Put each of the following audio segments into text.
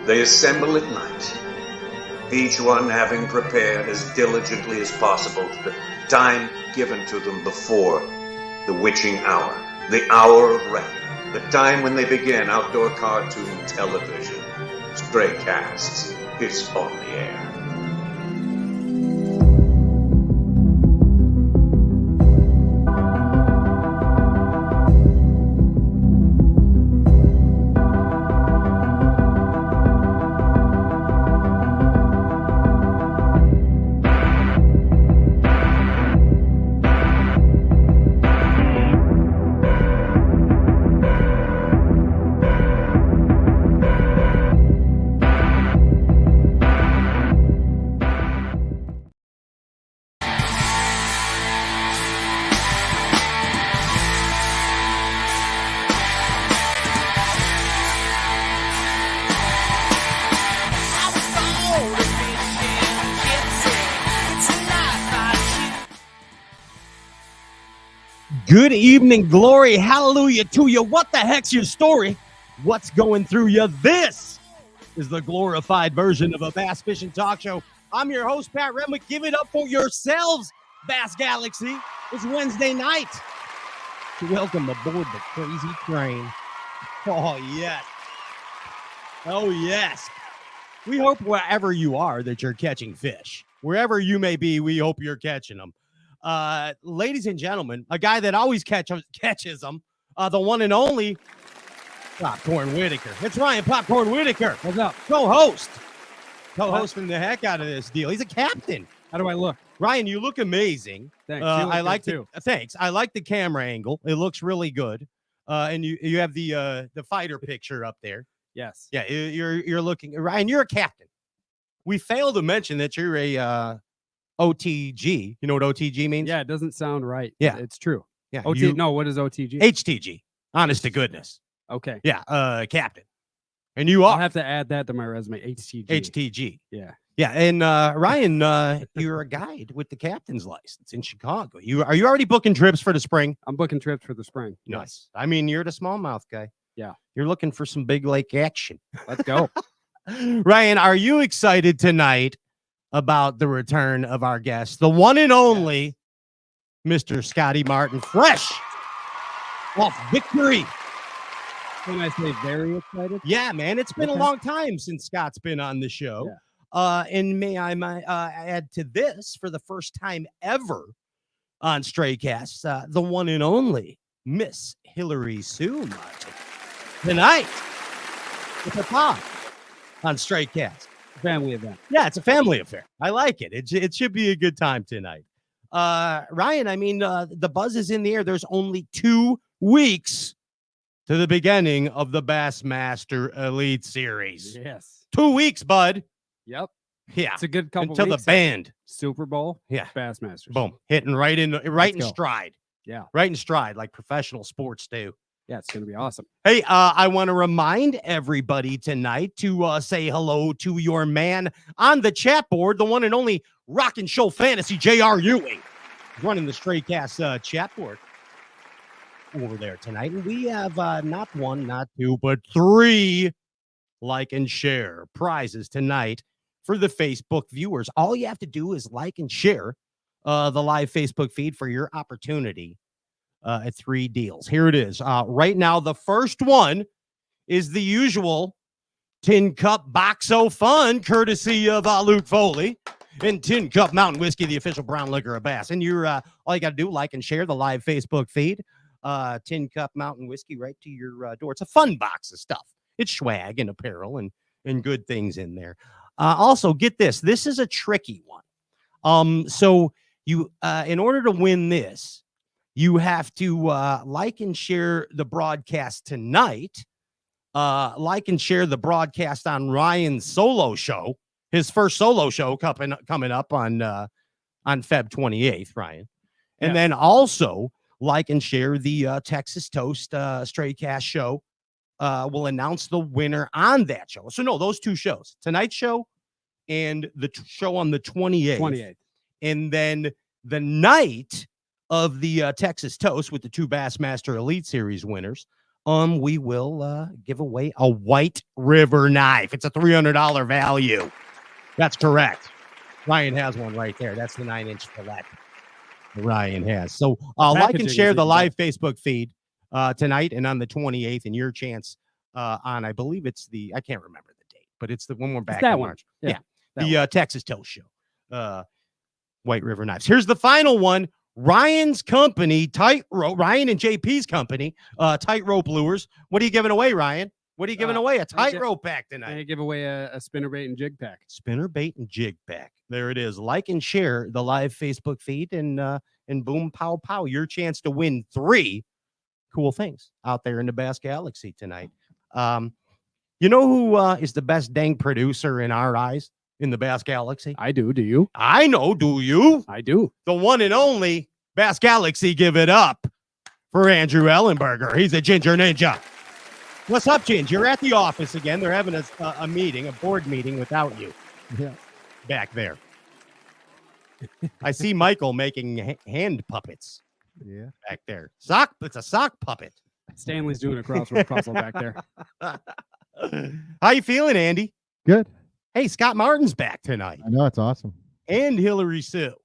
They assemble at night, each one having prepared as diligently as possible for the time given to them before the witching hour, the hour of reckoning, the time when they begin outdoor cartoon television. Stray Casts is on the air. Good evening, glory, hallelujah to you. What the heck's your story? What's going through you? This is the glorified version of a bass fishing talk show. I'm your host, Pat Redmond. Give it up for yourselves, Bass Galaxy. It's Wednesday night. Welcome aboard the crazy train. Oh, yes. Oh, yes. We hope wherever you are that you're catching fish. Wherever you may be, we hope you're catching them. Ladies and gentlemen, a guy that always catches them, the one and only Popcorn Whitaker. It's Ryan Popcorn Whitaker. What's up? Co-hosting the heck out of this deal. He's a captain. How do I look? Ryan, you look amazing. Thanks. I like the thanks. I like the camera angle. It looks really good. And you have the fighter picture up there. Yes. Yeah, you're looking. Ryan, you're a captain. We failed to mention that you're a OTG. You know what OTG means? Yeah, it doesn't sound right. Yeah. It's true. Yeah. No, what is OTG? HTG. Honest to goodness. Okay. Yeah. Captain. And you I'll are. have to add that to my resume. HTG. HTG. Yeah. Yeah. And Ryan, you're a guide with the captain's license in Chicago. Are you already booking trips for the spring? I'm booking trips for the spring. Nice. I mean, you're the smallmouth guy. Yeah. You're looking for some big lake action. Let's go. Ryan, are you excited tonight about the return of our guest, the one and only Mr. Scotty Martin, fresh off victory? Can I say very excited? Yeah, man, it's been a long time since Scott's been on the show. Yeah. And may I add to this, for the first time ever on Stray Casts, the one and only Miss Hilary Sue Martin tonight with the pop on Stray Casts. Family event. Yeah, it's a family affair. I like it. It should be a good time tonight. Ryan, I mean, the buzz is in the air. There's only 2 weeks to the beginning of the Bassmaster Elite Series. Yes. 2 weeks, bud. Yep. Yeah. It's a good couple until weeks. The band. Super Bowl. Yeah. Bassmasters. Boom. Hitting right in stride. Yeah. Right in stride, like professional sports do. Yeah, it's going to be awesome. Hey, I want to remind everybody tonight to say hello to your man on the chat board, the one and only Rock and Show Fantasy, J.R. Ewing, running the Stray Cast chat board over there tonight. And we have not 1, not 2, but 3 like and share prizes tonight for the Facebook viewers. All you have to do is like and share the live Facebook feed for your opportunity at 3 deals. Here it is. Right now, the first one is the usual Tin Cup Boxo Fun, courtesy of Luke Foley, and Tin Cup Mountain Whiskey, the official brown liquor of Bass. And you're all you got to do, like and share the live Facebook feed. Tin Cup Mountain Whiskey right to your door. It's a fun box of stuff. It's swag and apparel and good things in there. Also, get this. This is a tricky one. So you, in order to win this, you have to like and share the broadcast tonight. Like and share the broadcast on Ryan's solo show, his first solo show coming up on Feb 28th, Ryan. And then also like and share the Texas Toast Stray Cast show. We'll announce the winner on that show. So no, those 2 shows, tonight's show and the show on the 28th. And then the night of the Texas Toast with the 2 Bassmaster Elite Series winners, we will give away a White River knife. It's a $300 value. That's correct. Ryan has one right there. That's the 9-inch fillet Ryan has. So like and share the live Facebook feed tonight and on the 28th, and your chance on, I believe it's I can't remember the date, but it's the one more back in March. Yeah. The Texas Toast Show. White River knives. Here's the final one. Ryan's company, Tightrope. Ryan and JP's company, Tightrope Lures. What are you giving away, Ryan? What are you giving away? A tightrope pack tonight. I give away a spinnerbait and jig pack. Spinnerbait and jig pack. There it is. Like and share the live Facebook feed, and boom, pow, pow. Your chance to win 3 cool things out there in the Bass Galaxy tonight. You know who is the best dang producer in our eyes in the Bass Galaxy? I do. Do you? I know. Do you? I do. The one and only Bass Galaxy. Give it up for Andrew Ellenberger. He's a Ginger Ninja. What's up, Ginge? You're at the office again. They're having a meeting, a board meeting without you. Yeah. Back there. I see Michael making hand puppets. Yeah. Back there. It's a sock puppet. Stanley's doing a crossroad back there. How you feeling, Andy? Good. Hey, Scott Martin's back tonight. I know, it's awesome. And Hillary Sue.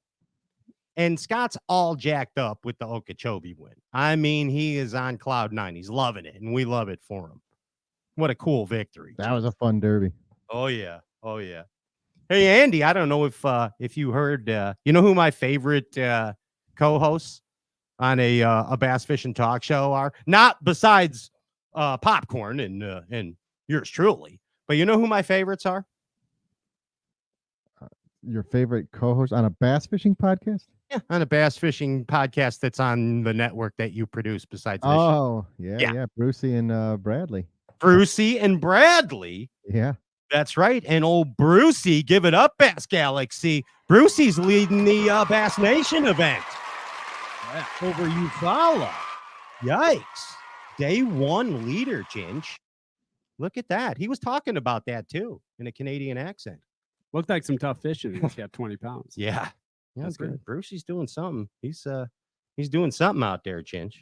And Scott's all jacked up with the Okeechobee win. I mean, he is on cloud 9. He's loving it, and we love it for him. What a cool victory. That was a fun derby. Oh, yeah. Oh, yeah. Hey, Andy, I don't know if you heard, you know who my favorite co-hosts on a bass fishing talk show are? Not besides Popcorn and yours truly, but you know who my favorites are? Your favorite co-host on a bass fishing podcast? Yeah, on a bass fishing podcast that's on the network that you produce besides fishing. Oh, yeah. Brucey and Bradley. Brucey and Bradley. Yeah. That's right. And old Brucey, give it up, Bass Galaxy. Brucey's leading the Bass Nation event. Yeah. Over Eufaula. Yikes. Day 1 leader, Ginge. Look at that. He was talking about that, too, in a Canadian accent. Looked like some tough fishing. He's got 20 pounds. Yeah. That's good. Brucey's doing something. He's doing something out there, Ginge.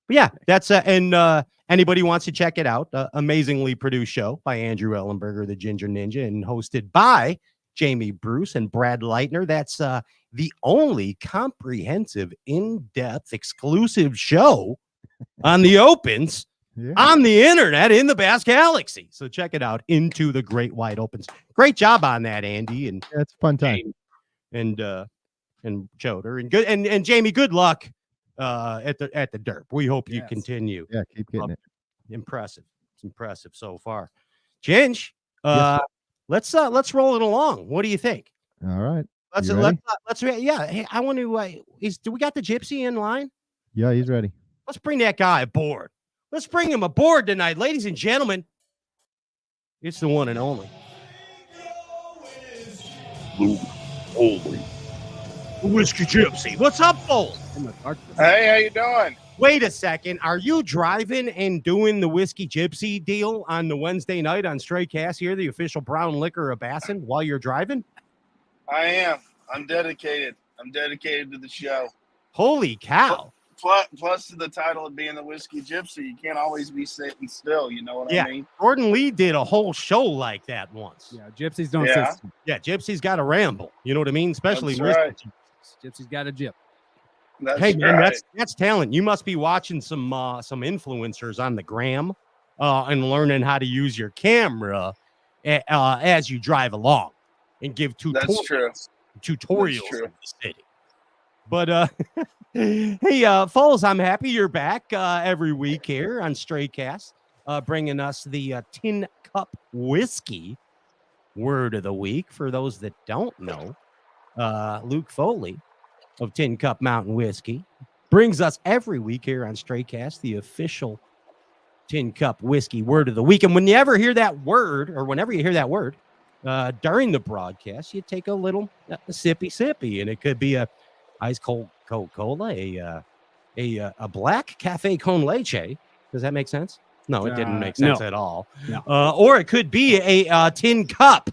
But yeah, that's and anybody wants to check it out, amazingly produced show by Andrew Ellenberger, the Ginger Ninja, and hosted by Jamie Bruce and Brad Leitner. That's the only comprehensive, in-depth, exclusive show on the opens on the internet in the Bass Galaxy. So check it out, Into the Great Wide Opens. Great job on that, Andy. And it's a fun time. And Choder and good and Jamie, good luck at the derp. We hope you continue. Yeah, keep getting it. Impressive. It's impressive so far. Ginge, let's roll it along. What do you think? All right. Let's yeah. Hey, I want to do we got the gypsy in line? Yeah, he's ready. Let's bring that guy aboard. Let's bring him aboard tonight, ladies and gentlemen. It's the one and only Luke Foley, the Whiskey Gypsy. What's up, Foley? Hey, how you doing? Wait a second. Are you driving and doing the Whiskey Gypsy deal on the Wednesday night on Stray Cast here, the official brown liquor of Bassin, while you're driving? I am. I'm dedicated. I'm dedicated to the show. Holy cow. Plus to the title of being the Whiskey Gypsy, you can't always be sitting still. You know what I mean? Gordon Lee did a whole show like that once. Yeah, gypsies don't sit. Yeah, gypsies got to ramble. You know what I mean? Especially Whiskey. Gypsy's got a gyp. Hey man, that's talent. You must be watching some influencers on the gram and learning how to use your camera as you drive along and give tutorials in the city. But hey, Foles, I'm happy you're back every week here on Straycast, bringing us the Tin Cup Whiskey word of the week. For those that don't know, Luke Foley of Tin Cup Mountain Whiskey brings us every week here on Straycast the official Tin Cup Whiskey word of the week. And whenever you hear that word during the broadcast, you take a little sippy, and it could be a ice cold Coca-Cola, a black cafe con leche. Does that make sense? No, it didn't make sense at all. No. Or it could be a Tin Cup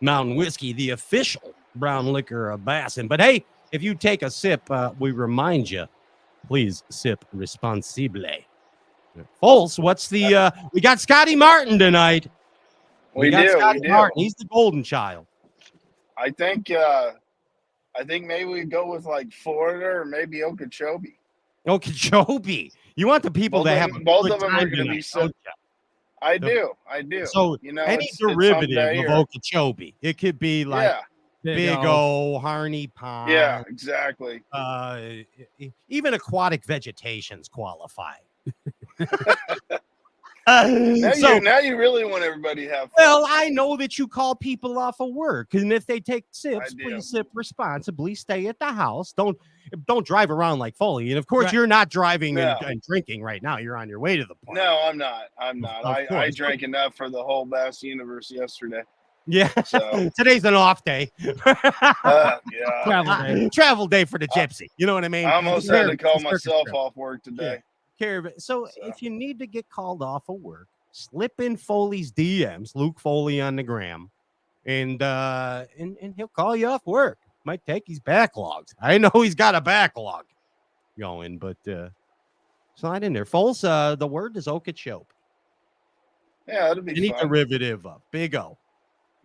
Mountain Whiskey, the official brown liquor of Bassin. But hey, if you take a sip, we remind you, please sip responsibly. Foles, what's the we got Scotty Martin tonight. We got do. Scotty We do. Martin. He's the golden child. I think maybe we go with like Florida or maybe Okeechobee. Okeechobee. You want the people Both to of have them- a both good of them time are gonna be tonight, so- don't ya? I do. So you know, any it's derivative someday of or- Okeechobee. It could be like Big O, Harney Pond. Yeah, exactly. Even aquatic vegetations qualify. Now you really want everybody to have fun. Well, I know that you call people off of work, and if they take sips, I do. please sip responsibly. Stay at the house. Don't drive around like Foley. And of course, Right. you're not driving No. and drinking right now. You're on your way to the park. No, I'm not. I course. drank enough for the whole Bass universe yesterday. Yeah. So Today's an off day. yeah. Travel day. Travel day for the gypsy. You know what I mean? I almost had to call Circus myself trip. off work today. Care of it. So if you need to get called off of work, slip in Foley's DMs, Luke Foley on the gram, and he'll call you off work. Might take his backlogs. I know he's got a backlog going, but slide in there. Foles, the word is Okeechobee. Yeah, that'd be Any fun. derivative of Big O.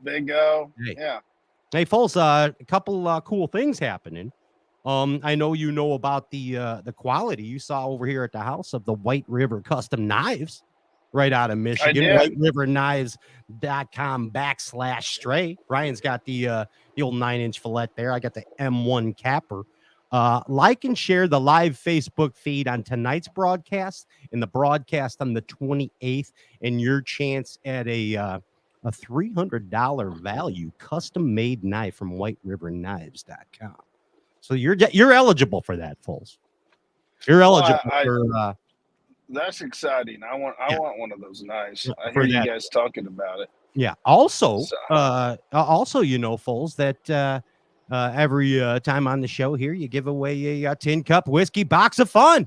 Big O. Hey. Yeah. Hey, Foles, a couple cool things happening. I know you know about the quality you saw over here at the house of the White River Custom Knives right out of Michigan. did. WhiteRiverKnives.com/stray. Ryan's got the old 9-inch fillet there. I got the M1 capper. Like and share the live Facebook feed on tonight's broadcast and the broadcast on the 28th, and your chance at a $300 value custom made knife from WhiteRiverKnives.com. So you're eligible for that, Foles. You're eligible for. That's exciting. I want one of those knives. I for hear that. you guys talking about it. Yeah. Also, So- you know, Foles, that every time on the show here, you give away a tin cup whiskey box of fun.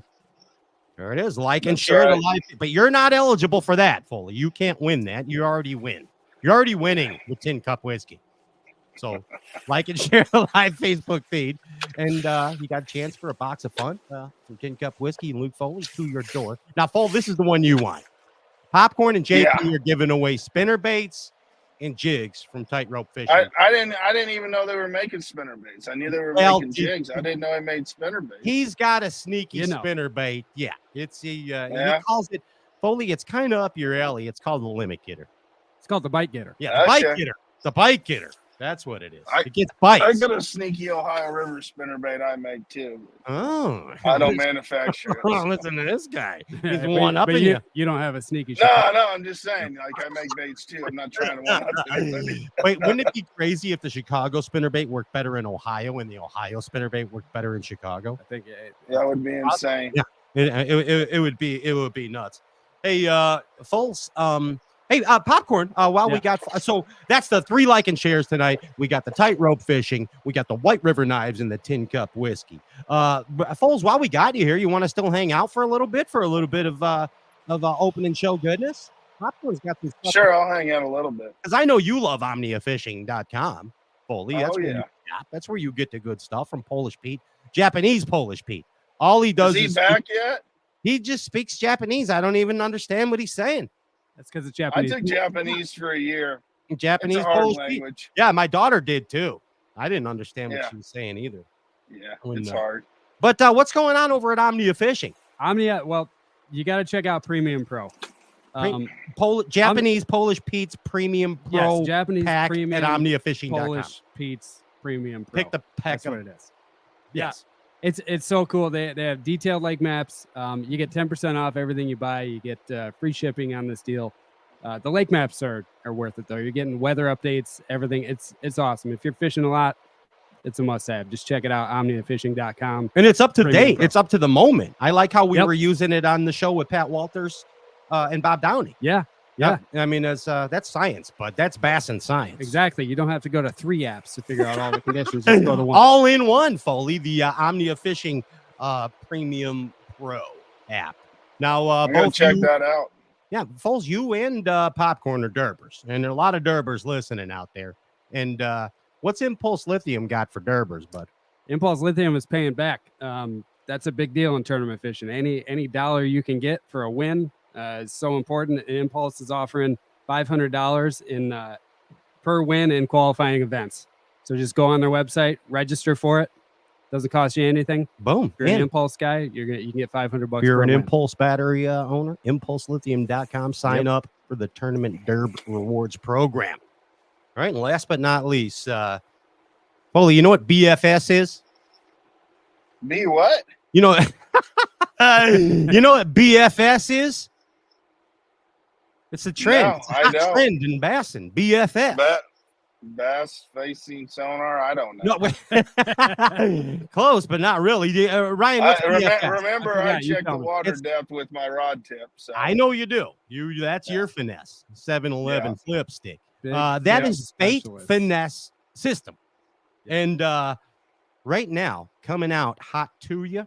There it is. Like and That's share right. the live, but you're not eligible for that, Foley. You can't win that. You already win. You're already winning with tin cup whiskey. So like and share the live Facebook feed, and you got a chance for a box of fun from Tin Cup Whiskey and Luke Foley to your door. Now, Foley, this is the one you want. Popcorn and JP are giving away spinner baits and jigs from Tightrope Fishing. I didn't even know they were making spinner baits. I knew they were making jigs. I didn't know they made spinner baits. He's got a sneaky You know. spinner bait. Yeah, it's he Yeah. calls it Foley. It's kind of up your alley. It's called the limit getter. It's called the bite getter. Yeah, the bite Okay. getter. The bite getter. That's what it is. I- It gets I bites. got a sneaky Ohio River spinner bait I make too. Oh, I don't manufacture it. Oh, so. listen to this guy. He's But one up but in you, you. you don't have a sneaky No, shot. I'm just saying. Like I make baits too. I'm not trying to one up anybody. Wait, wouldn't it be crazy if the Chicago spinnerbait worked better in Ohio and the Ohio spinnerbait worked better in Chicago? I think That would be insane. Yeah. It would be nuts. Hey, Foles, hey, popcorn. While we Yeah. got so that's the 3 like and shares tonight. We got the Tightrope Fishing, we got the White River Knives, and the Tin Cup Whiskey. Foles, while we got you here, you want to still hang out for a little bit of opening show goodness? Popcorn's got this stuff. Sure, I'll hang out a little bit. Because I know you love OmniaFishing.com, Foley. That's Oh, where yeah. that's where you get the good stuff from Polish Pete, Japanese Polish Pete. All he does Is he is back yet? he just speaks Japanese. I don't even understand what he's saying. that's because it's I Japanese. took Japanese for a year. Japanese It's a hard Polish Pete. language. Yeah, my daughter did too. I didn't understand what Yeah. she was saying either. Yeah, When, it's hard. But what's going on over at Omnia Fishing? Omnia, well, you got to check out Premium Pro. Japanese Polish Pete's Premium Pro Yes, Japanese pack Premium at OmniaFishing.com. Polish Pete's Premium Pro. Pick the pack That's up. what it is. Yeah. Yes. It's so cool. They have detailed lake maps. You get 10% off everything you buy. You get free shipping on this deal. The lake maps are worth it though. You're getting weather updates, everything. It's awesome. If you're fishing a lot, it's a must have. Just check it out, omniafishing.com. And it's up to Premium date. Pro. It's up to the moment. I like how we Yep. were using it on the show with Pat Walters and Bob Downey. Yeah, I mean, that's science, but that's bass and science. exactly. You don't have to go to 3 apps to figure out all the conditions. Just go to one. All in one, Foley, the Omnia Fishing Premium Pro app. Now, I'm gonna both check you, that out. yeah, Foles, you and Popcorn are Durbers, and there are a lot of Durbers listening out there. And what's Impulse Lithium got for Durbers, bud? Impulse Lithium is paying back. That's a big deal in tournament fishing. Any dollar you can get for a win, is so important. And Impulse is offering $500 in per win in qualifying events. So just go on their website, register for it. Doesn't cost you anything. Boom. If you're an Impulse guy, you can get $500. If you're an win. Impulse battery owner, impulselithium.com. Sign up for the Tournament Derb Rewards program. All right, and last but not least, Foley, you know what BFS is? Be what? You know, you know what BFS is? It's a trend. No, It's a I hot don't. trend in Bassin. BFS. Bass facing sonar. I don't know. No, close, but not really. Ryan, what's BFS? Remember, I you check the tell me. water depth with my rod tip. So I know you do. That's your finesse. 7-Eleven flip stick. That is bait finesse system. And right now, coming out hot to you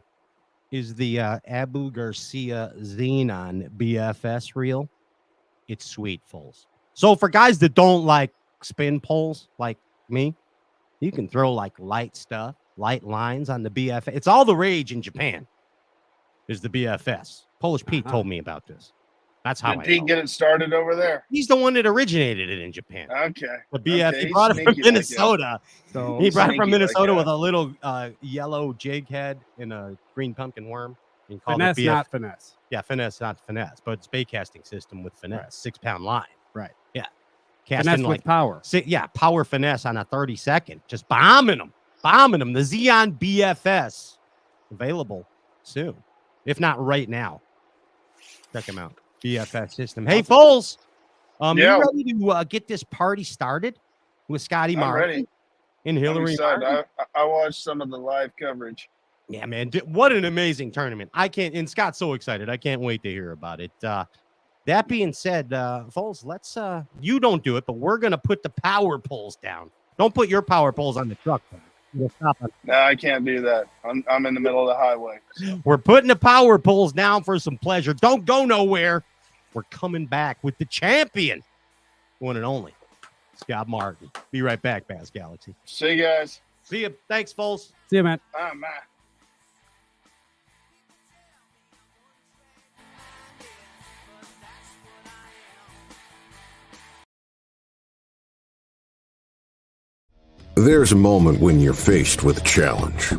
is the Abu Garcia Xenon BFS reel. It's sweet, fools. So for guys that don't like spin poles like me, you can throw like light stuff, light lines on the BFS. It's all the rage in Japan is the BFS. Polish Pete told me about this. That's how did Pete get it started over there? He's the one that originated it in Japan. Okay. The BF, Okay, he brought it from Minnesota. So he brought it from Minnesota like with a little yellow jig head and a green pumpkin worm. Finesse, not finesse. Yeah, finesse, not finesse, but it's bait casting system with finesse, 6-pound line. Right. Yeah. Finesse Casting with power. Power finesse on a 30-second. Just bombing them. The Xeon BFS available soon, if not right now. Check them out. BFS system. Hey, Foles, you ready to get this party started with Scotty Martin and Hilary Martin? I watched some of the live coverage. Yeah, man. What an amazing tournament. And Scott's so excited. I can't wait to hear about it. That being said, Foles, let's, you don't do it, but we're going to put the power poles down. Don't put your power poles on the truck. We'll stop on. No, I can't do that. I'm in the middle of the highway. So. We're putting the power poles down for some pleasure. Don't go nowhere. We're coming back with the champion, one and only, Scott Martin. Be right back, Bass Galaxy. See you guys. See you. Thanks, Foles. See you, man. Oh, man. There's a moment when you're faced with a challenge,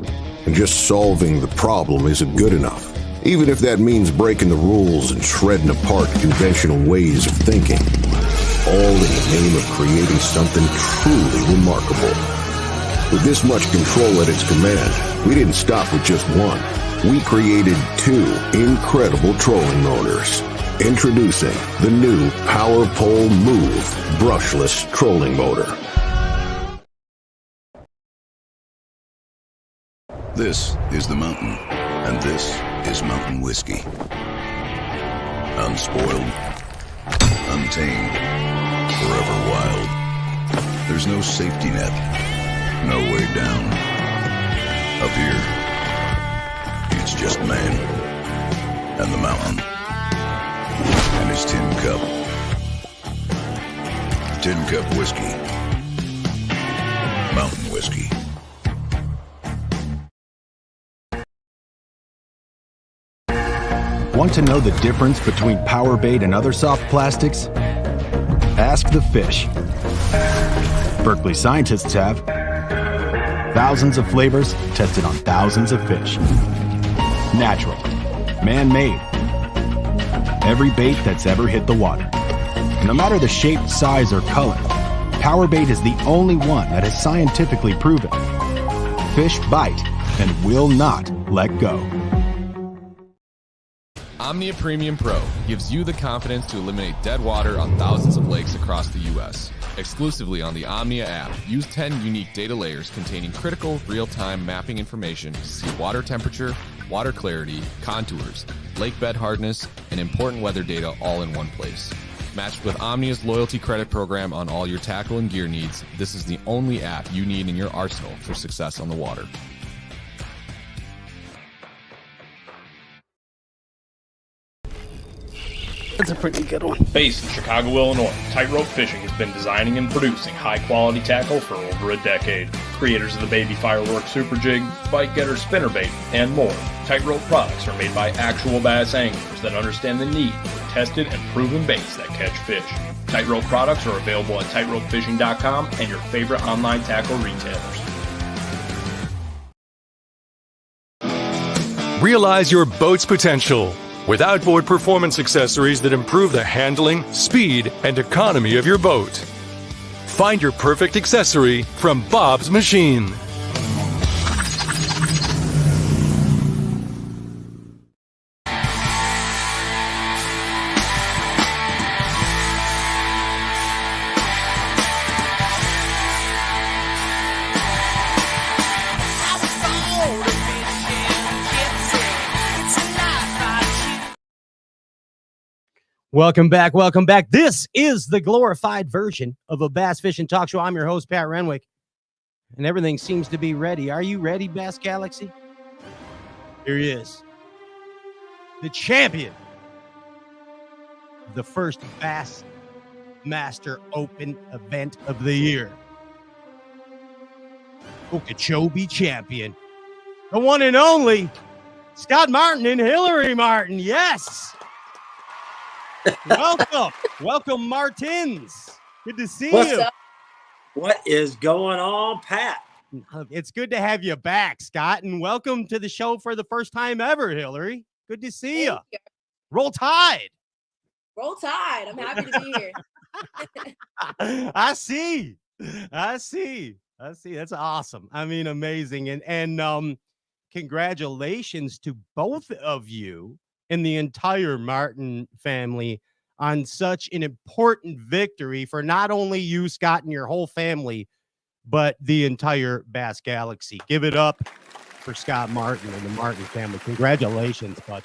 and just solving the problem isn't good enough, even if that means breaking the rules and shredding apart conventional ways of thinking, all in the name of creating something truly remarkable. With this much control at its command, we didn't stop with just one. We created two incredible trolling motors. Introducing the new Power Pole Move brushless trolling motor. This is the mountain, and this is mountain whiskey. Unspoiled, untamed, forever wild. There's no safety net, no way down. Up here, it's just man, and the mountain, and his tin cup. Tin Cup Whiskey. Mountain whiskey. Want to know the difference between power bait and other soft plastics? Ask the fish. Berkeley scientists have thousands of flavors tested on thousands of fish. Natural, man-made. Every bait that's ever hit the water. No matter the shape, size, or color, power bait is the only one that is scientifically proven. Fish bite and will not let go. Omnia Premium Pro gives you the confidence to eliminate dead water on thousands of lakes across the U.S. Exclusively on the Omnia app, use 10 unique data layers containing critical real-time mapping information to see water temperature, water clarity, contours, lake bed hardness, and important weather data all in one place. Matched with Omnia's loyalty credit program on all your tackle and gear needs, this is the only app you need in your arsenal for success on the water. That's a pretty good one. Based in Chicago, Illinois, Tightrope Fishing has been designing and producing high-quality tackle for over a decade. Creators of the Baby Fireworks Super Jig, Bite Getter Spinnerbait, and more, Tightrope products are made by actual bass anglers that understand the need for tested and proven baits that catch fish. Tightrope products are available at tightropefishing.com and your favorite online tackle retailers. Realize your boat's potential with outboard performance accessories that improve the handling, speed, and economy of your boat. Find your perfect accessory from Bob's Machine. Welcome back. Welcome back. This is the glorified version of a bass fishing talk show. I'm your host, Pat Renwick, and everything seems to be ready. Are you ready, Bass Galaxy? Here he is, the champion, the first Bassmaster Open event of the year, Okeechobee champion, the one and only Scott Martin and Hilary Martin. Yes. Welcome, Martins. Good to see you. Up? What is going on, Pat? It's good to have you back, Scott, and welcome to the show for the first time ever, Hilary. Good to see you. Roll Tide. Roll Tide. I'm happy to be here. I see. That's awesome. I mean, amazing. And congratulations to both of you and the entire Martin family on such an important victory for not only you, Scott, and your whole family, but the entire Bass Galaxy. Give it up for Scott Martin and the Martin family. Congratulations, bud.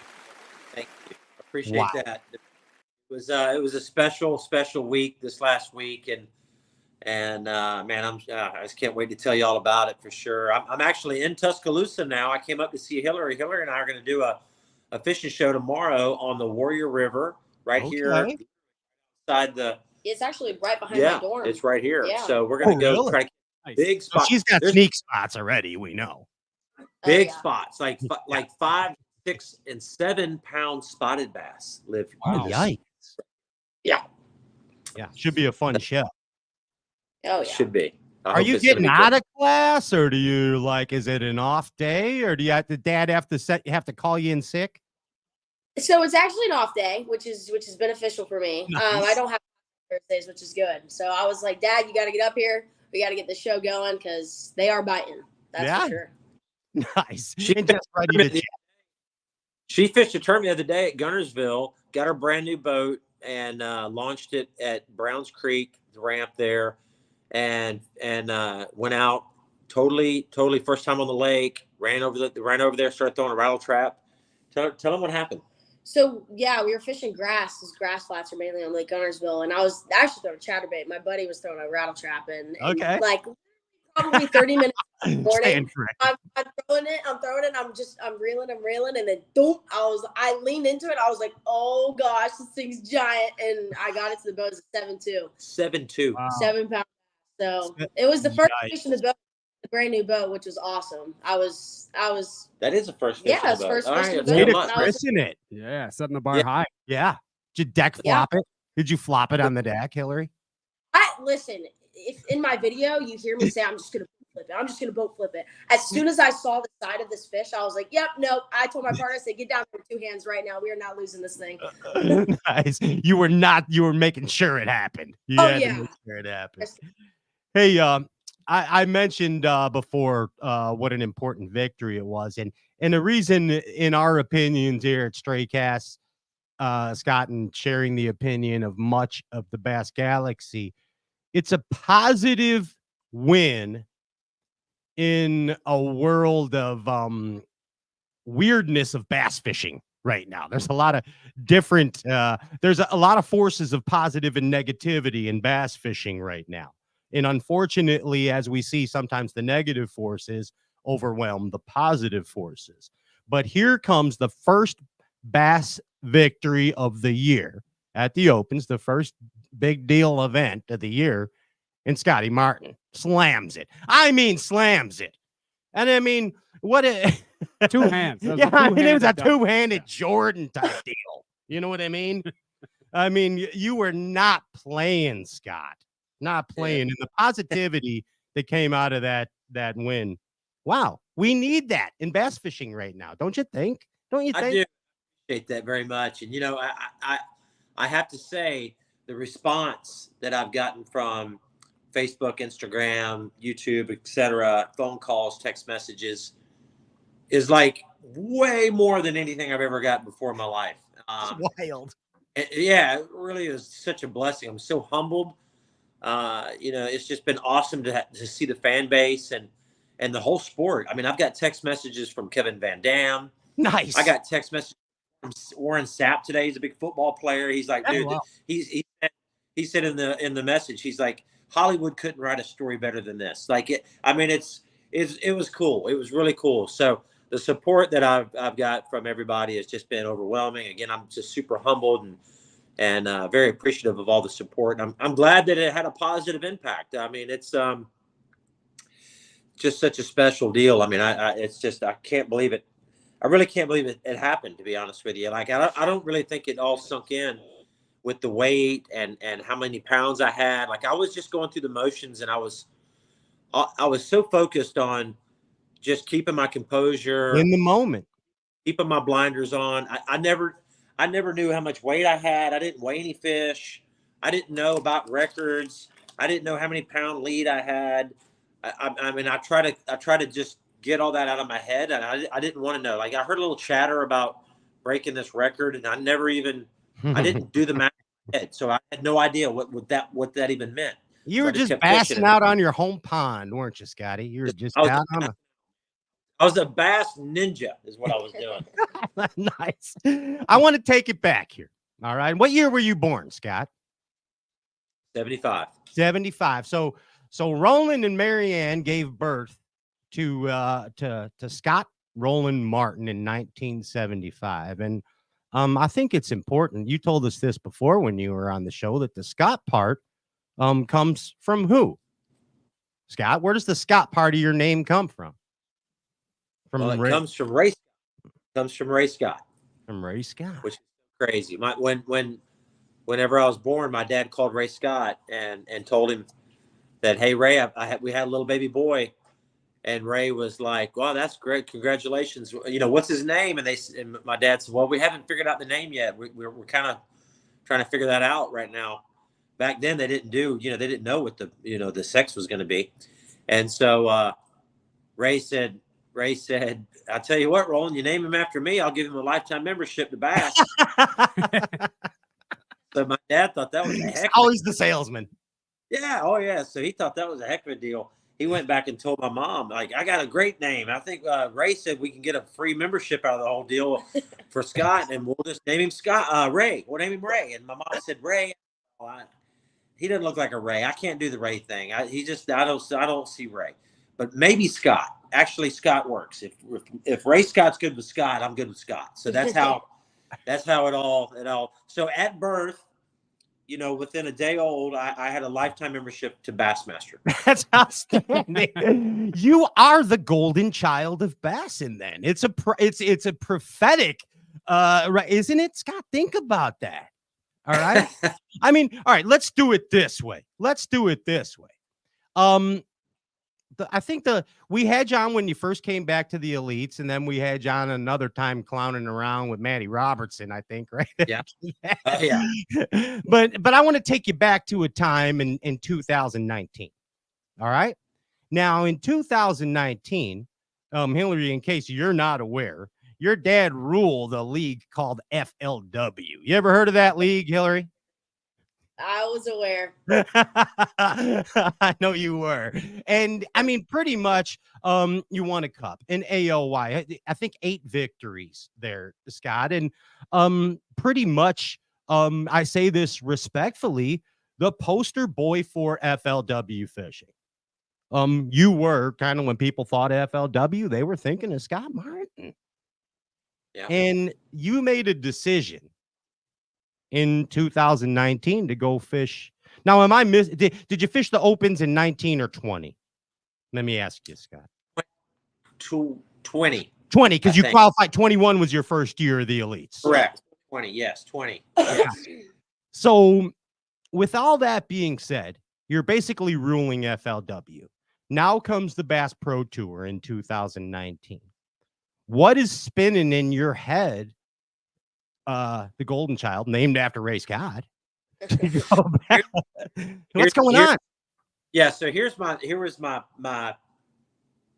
Thank you. Appreciate that. It was a special week this last week, and man, I just can't wait to tell you all about it for sure. I'm actually in Tuscaloosa now. I came up to see Hilary. Hilary and I are going to do a fishing show tomorrow on the Warrior River here inside the. It's actually right behind my dorm. It's right here. Yeah. So we're going to go try to get big spots. So she's got sneak spots already. We know big spots like 5, 6, and 7 pound spotted bass live. Wow. Yikes! Yeah. Should be a fun show. Oh yeah, should be. Are you getting out of class, or do you is it an off day, or do you have to call you in sick? So it's actually an off day, which is beneficial for me. Nice. I don't have Thursdays, which is good. So I was like, Dad, you got to get up here. We got to get the show going because they are biting. That's for sure. Nice. She fished a tournament the other day at Gunnersville, got her brand new boat, and launched it at Browns Creek, the ramp there, and went out totally first time on the lake. Ran over there, started throwing a rattle trap. Tell them what happened. So, we were fishing grass. These grass flats are mainly on Lake Gunnersville. And I was actually throwing a chatterbait. My buddy was throwing a rattle trap. And probably 30 minutes in the morning, I'm throwing it. I'm reeling. And then, boom, I leaned into it. I was like, oh, gosh, this thing's giant. And I got it to the boat. It's a 7.2. 7.2. Wow. 7 pounds. So, it was the first fish in the boat. The brand new boat, which was awesome. I was. That is the first fish. Yeah, it's first fish in the boat. Way boat. to christen it. Yeah, setting the bar high. Yeah. Did you deck flop it? Did you flop it on the deck, Hilary? Listen. If in my video you hear me say I'm just gonna flip it, I'm just gonna boat flip it. As soon as I saw the side of this fish, I was like, "Yep, no." I told my partner, "I said, get down there with 2 hands right now. We are not losing this thing." Nice. You were making sure it happened. You had to make sure it happened. Hey, I mentioned before what an important victory it was, and the reason, in our opinions here at Stray Cast, Scott, and sharing the opinion of much of the Bass Galaxy, it's a positive win in a world of weirdness of bass fishing right now. There's a lot of different. There's a lot of forces of positive and negativity in bass fishing right now. And unfortunately, as we see, sometimes the negative forces overwhelm the positive forces. But here comes the first bass victory of the year at the Opens, the first big deal event of the year, and Scotty Martin slams it. I mean, slams it. And I mean, what a 2 hands. It was a 2-handed Jordan type deal. You know what I mean? I mean, you were not playing, Scott. Not playing. And the positivity that came out of that win. Wow, we need that in bass fishing right now, don't you think? Don't you think? I do appreciate that very much. And I have to say the response that I've gotten from Facebook, Instagram, YouTube, etc., phone calls, text messages is like way more than anything I've ever gotten before in my life. It's wild. Yeah, it really is such a blessing. I'm so humbled. It's just been awesome to see the fan base and the whole sport. I mean, I've got text messages from Kevin Van Dam. Nice. I got text messages from Warren Sapp today. He's a big football player. He's like, dude, wow. he said in the message, he's like, Hollywood couldn't write a story better than this. Like it was cool. It was really cool. So the support that I've got from everybody has just been overwhelming. Again, I'm just super humbled and very appreciative of all the support. And I'm glad that it had a positive impact. I mean, it's just such a special deal. I mean, I can't believe it. I really can't believe it happened, to be honest with you. Like, I don't really think it all sunk in with the weight and how many pounds I had. Like, I was just going through the motions, and I was so focused on just keeping my composure in the moment, keeping my blinders on. I never knew how much weight I had. I didn't weigh any fish. I didn't know about records. I didn't know how many pound lead I had. I mean, I try to just get all that out of my head, and I didn't want to know. Like, I heard a little chatter about breaking this record, and I didn't do the math in my head, so I had no idea what that even meant. You were just bassing out on your home pond, weren't you, Scotty? You were just out on I was a bass ninja, is what I was doing. Nice. I want to take it back here. All right. What year were you born, Scott? 75. 75. So Roland and Marianne gave birth to Scott Roland Martin in 1975. And I think it's important. You told us this before when you were on the show, that the Scott part comes from who? Scott, where does the Scott part of your name come from? It comes from Ray. Comes from Ray Scott. From Ray Scott, which is crazy. Whenever I was born, my dad called Ray Scott and told him that, hey, Ray, we had a little baby boy, and Ray was like, "Wow, that's great! Congratulations! What's his name?" And my dad said, "Well, we haven't figured out the name yet. We're kind of trying to figure that out right now." Back then, they didn't know what the sex was going to be, and so Ray said, "I'll tell you what, Roland, you name him after me, I'll give him a lifetime membership to Bass." So my dad thought that was a heck. Always the salesman. Yeah. Oh, yeah. So he thought that was a heck of a deal. He went back and told my mom, like, I got a great name. I think Ray said we can get a free membership out of the whole deal for Scott, and we'll just name him Scott. Ray. We'll name him Ray. And my mom said, Ray. He doesn't look like a Ray. I can't do the Ray thing. I don't see Ray. But maybe Scott. Actually, Scott works. If Ray Scott's good with Scott, I'm good with Scott. So that's how it all. So at birth, within a day old, I had a lifetime membership to Bassmaster. That's outstanding. You are the golden child of Bassin. Then it's a prophetic, right? Isn't it, Scott? Think about that. All right. I mean, all right. Let's do it this way. I think we had you on when you first came back to the Elites, and then we had you on another time clowning around with Matty Robertson, I think, right? Yeah. Yeah. But I want to take you back to a time in 2019. All right. Now, in 2019, Hilary, in case you're not aware, your dad ruled a league called FLW. You ever heard of that league, Hilary? I was aware. I know you were. And I mean, pretty much you won a cup in AOY. I think 8 victories there, Scott. And pretty much, I say this respectfully, the poster boy for FLW fishing. You were kind of, when people thought FLW, they were thinking of Scott Martin. Yeah. And you made a decision in 2019 to go fish. Now, am I did you fish the opens in 19 or 20? Let me ask you, Scott. 20. 20, because you qualified. 21 was your first year of the Elites. Correct. 20, yes, 20. Yes. So with all that being said, you're basically ruling FLW. Now comes the Bass Pro Tour in 2019. What is spinning in your head? The Golden Child, named after Ray Scott. What's going on? Yeah, so here was my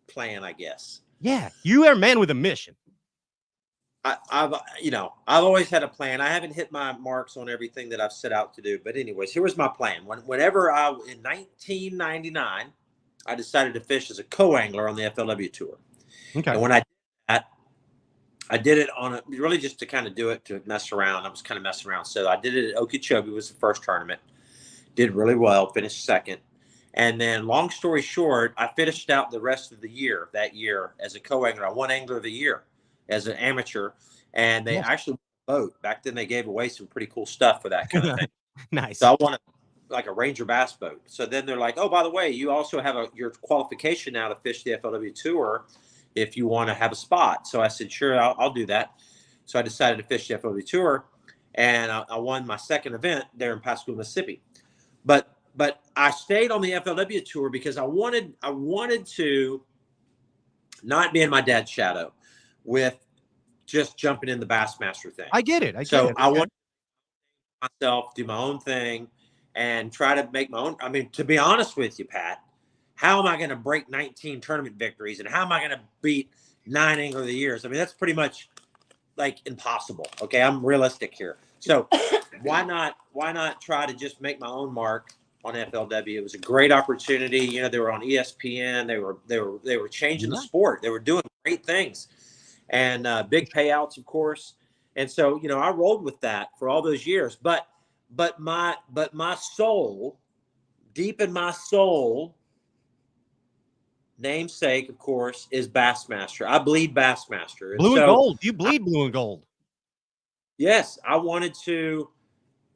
plan, I guess. Yeah, you are a man with a mission. I've always had a plan. I haven't hit my marks on everything that I've set out to do, but anyways, here was my plan. Whenever in 1999, I decided to fish as a co-angler on the FLW tour. Okay. And when I did that, I did it on really just to kind of do it to mess around. I was kind of messing around. So I did it at Okeechobee, was the first tournament. Did really well, finished second. And then long story short, I finished out the rest of the year that year as a co-angler. I won Angler of the Year as an amateur. And they actually boat. Back then they gave away some pretty cool stuff for that kind of thing. Nice. So I won like a Ranger bass boat. So then they're like, oh, by the way, you also have your qualification now to fish the FLW tour if you want to have a spot. So I said, sure, I'll do that. So I decided to fish the FLW tour, and I won my second event there in Pascagoula, Mississippi. But I stayed on the FLW tour because I wanted to not be in my dad's shadow with just jumping in the Bassmaster thing. I get it. I wanted myself do my own thing and try to make my own. I mean, to be honest with you, Pat, how am I going to break 19 tournament victories, and how am I going to beat 9 Angler of the Years? I mean, that's pretty much like impossible. Okay, I'm realistic here. So why not try to just make my own mark on FLW? It was a great opportunity. You know, they were on ESPN. They were changing the sport. They were doing great things, and big payouts, of course. And so, you know, I rolled with that for all those years. But my soul, deep in my soul, namesake, of course, is Bassmaster. I bleed Bassmaster. Blue and gold. You bleed blue and gold. Yes, I wanted to.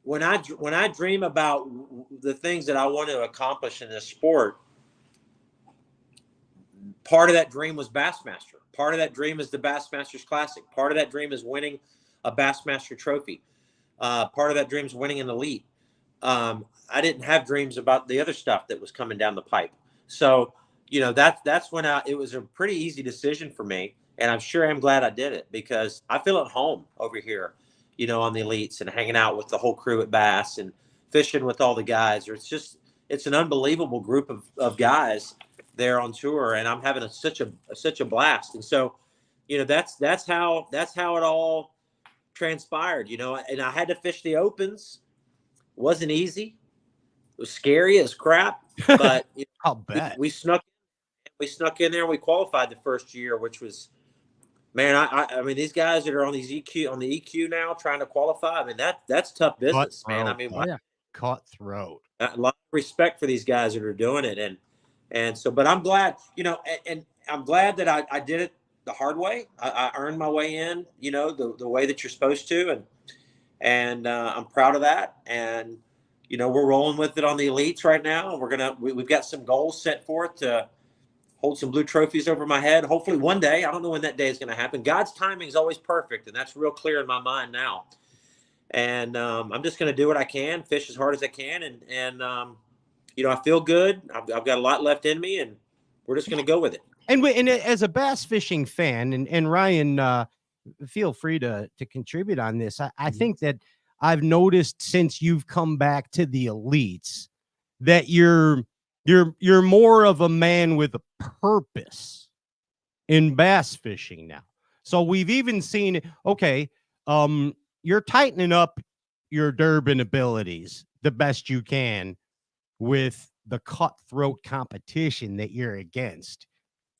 When I dream about the things that I want to accomplish in this sport, part of that dream was Bassmaster. Part of that dream is the Bassmasters Classic. Part of that dream is winning a Bassmaster trophy. Part of that dream is winning an Elite. I didn't have dreams about the other stuff that was coming down the pipe. So, you know, that's when it was a pretty easy decision for me. And I'm sure I'm glad I did it, because I feel at home over here, you know, on the Elites, and hanging out with the whole crew at Bass and fishing with all the guys. It's an unbelievable group of guys there on tour, and I'm having such a blast. And so, you know, that's how it all transpired, you know. And I had to fish the opens. It wasn't easy. It was scary as crap, but you know, I'll bet we snuck in there and we qualified the first year, which was, man, I mean, these guys that are on the EQ now trying to qualify, I mean, that's tough business, man. I mean, cutthroat. A lot of respect for these guys that are doing it. And so, but I'm glad, you know, and I'm glad that I did it the hard way. I earned my way in, you know, the way that you're supposed to. And I'm proud of that. And, you know, we're rolling with it on the Elites right now. We've got some goals set forth to hold some blue trophies over my head. Hopefully one day. I don't know when that day is going to happen. God's timing is always perfect, and that's real clear in my mind now. And I'm just going to do what I can, fish as hard as I can, and you know, I feel good. I've got a lot left in me, and we're just going to go with it. And as a bass fishing fan, and Ryan, feel free to contribute on this. I think that I've noticed since you've come back to the Elites that you're more of a man with a purpose in bass fishing now. So we've even seen, okay, you're tightening up your Durbin abilities the best you can with the cutthroat competition that you're against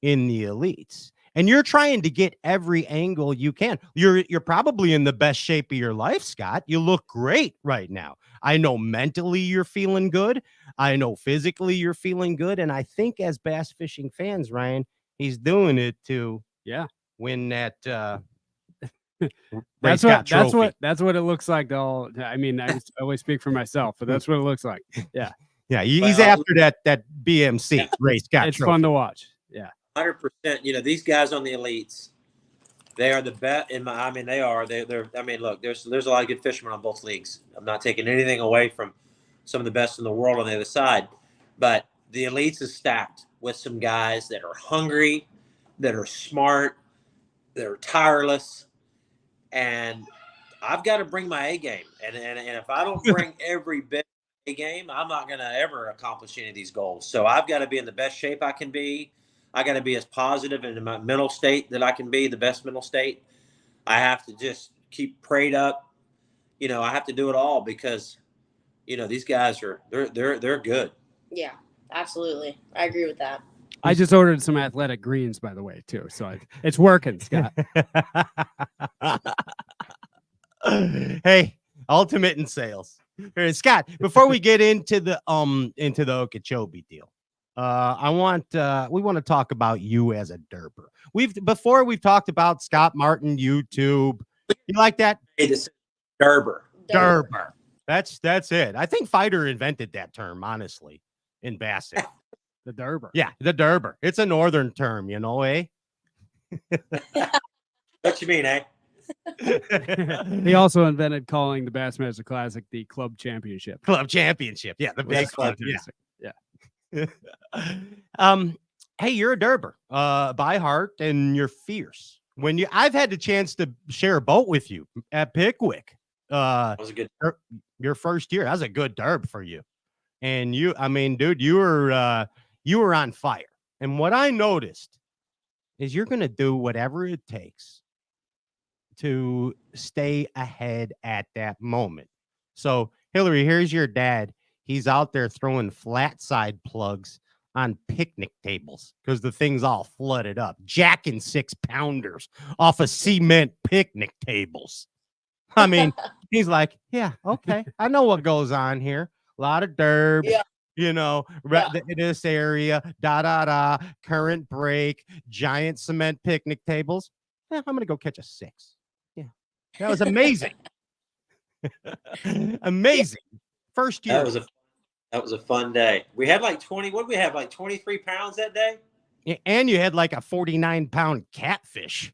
in the Elites. And you're trying to get every angle you can. You're probably in the best shape of your life, Scott. You look great right now. I know mentally you're feeling good. I know physically you're feeling good. And I think as bass fishing fans, Ryan, he's doing it to win that that's what it looks like. I mean, I always speak for myself, but that's what it looks like. Yeah. Yeah, he's after that BMC race. It's fun to watch. Yeah. 100%. You know, these guys on the Elites, They are the best in my. I mean, they are. They're. I mean, look. There's a lot of good fishermen on both leagues. I'm not taking anything away from some of the best in the world on the other side, but the elites is stacked with some guys that are hungry, that are smart, that are tireless, and I've got to bring my A game. And if I don't bring every bit of A game, I'm not going to ever accomplish any of these goals. So I've got to be in the best shape I can be. I got to be as positive in my mental state that I can be, the best mental state. I have to just keep prayed up. You know, I have to do it all because, you know, these guys they're good. Yeah, absolutely. I agree with that. I just ordered some athletic greens, by the way, too. So it's working, Scott. Hey, ultimate in sales. Hey, Scott, before we get into the Okeechobee deal, we want to talk about you as a derber. We've talked about Scott Martin YouTube. You like that? Derber. That's it. I think Fighter invented that term, honestly, in Bassett. The derber. Yeah, the derber. It's a northern term, you know, eh? What you mean, eh? He also invented calling the Bassmaster Classic the Club Championship. Club Championship. Yeah, the big club. Yeah. Hey, you're a derber by heart, and you're fierce. I've had the chance to share a boat with you at Pickwick. That was a good. Your first year. That was a good derb for you. And dude, you were on fire. And what I noticed is you're going to do whatever it takes to stay ahead at that moment. So, Hilary, here's your dad. He's out there throwing flat side plugs on picnic tables because the thing's all flooded up, jacking 6-pounders off of cement picnic tables. I mean, he's like, yeah, okay, I know what goes on here. A lot of derbs, you know, in this area, current break, giant cement picnic tables. Yeah, I'm going to go catch a 6. Yeah, that was amazing. Amazing. First year. That was a fun day. We had like 20, what did we have? Like 23 pounds that day? Yeah, and you had like a 49-pound catfish.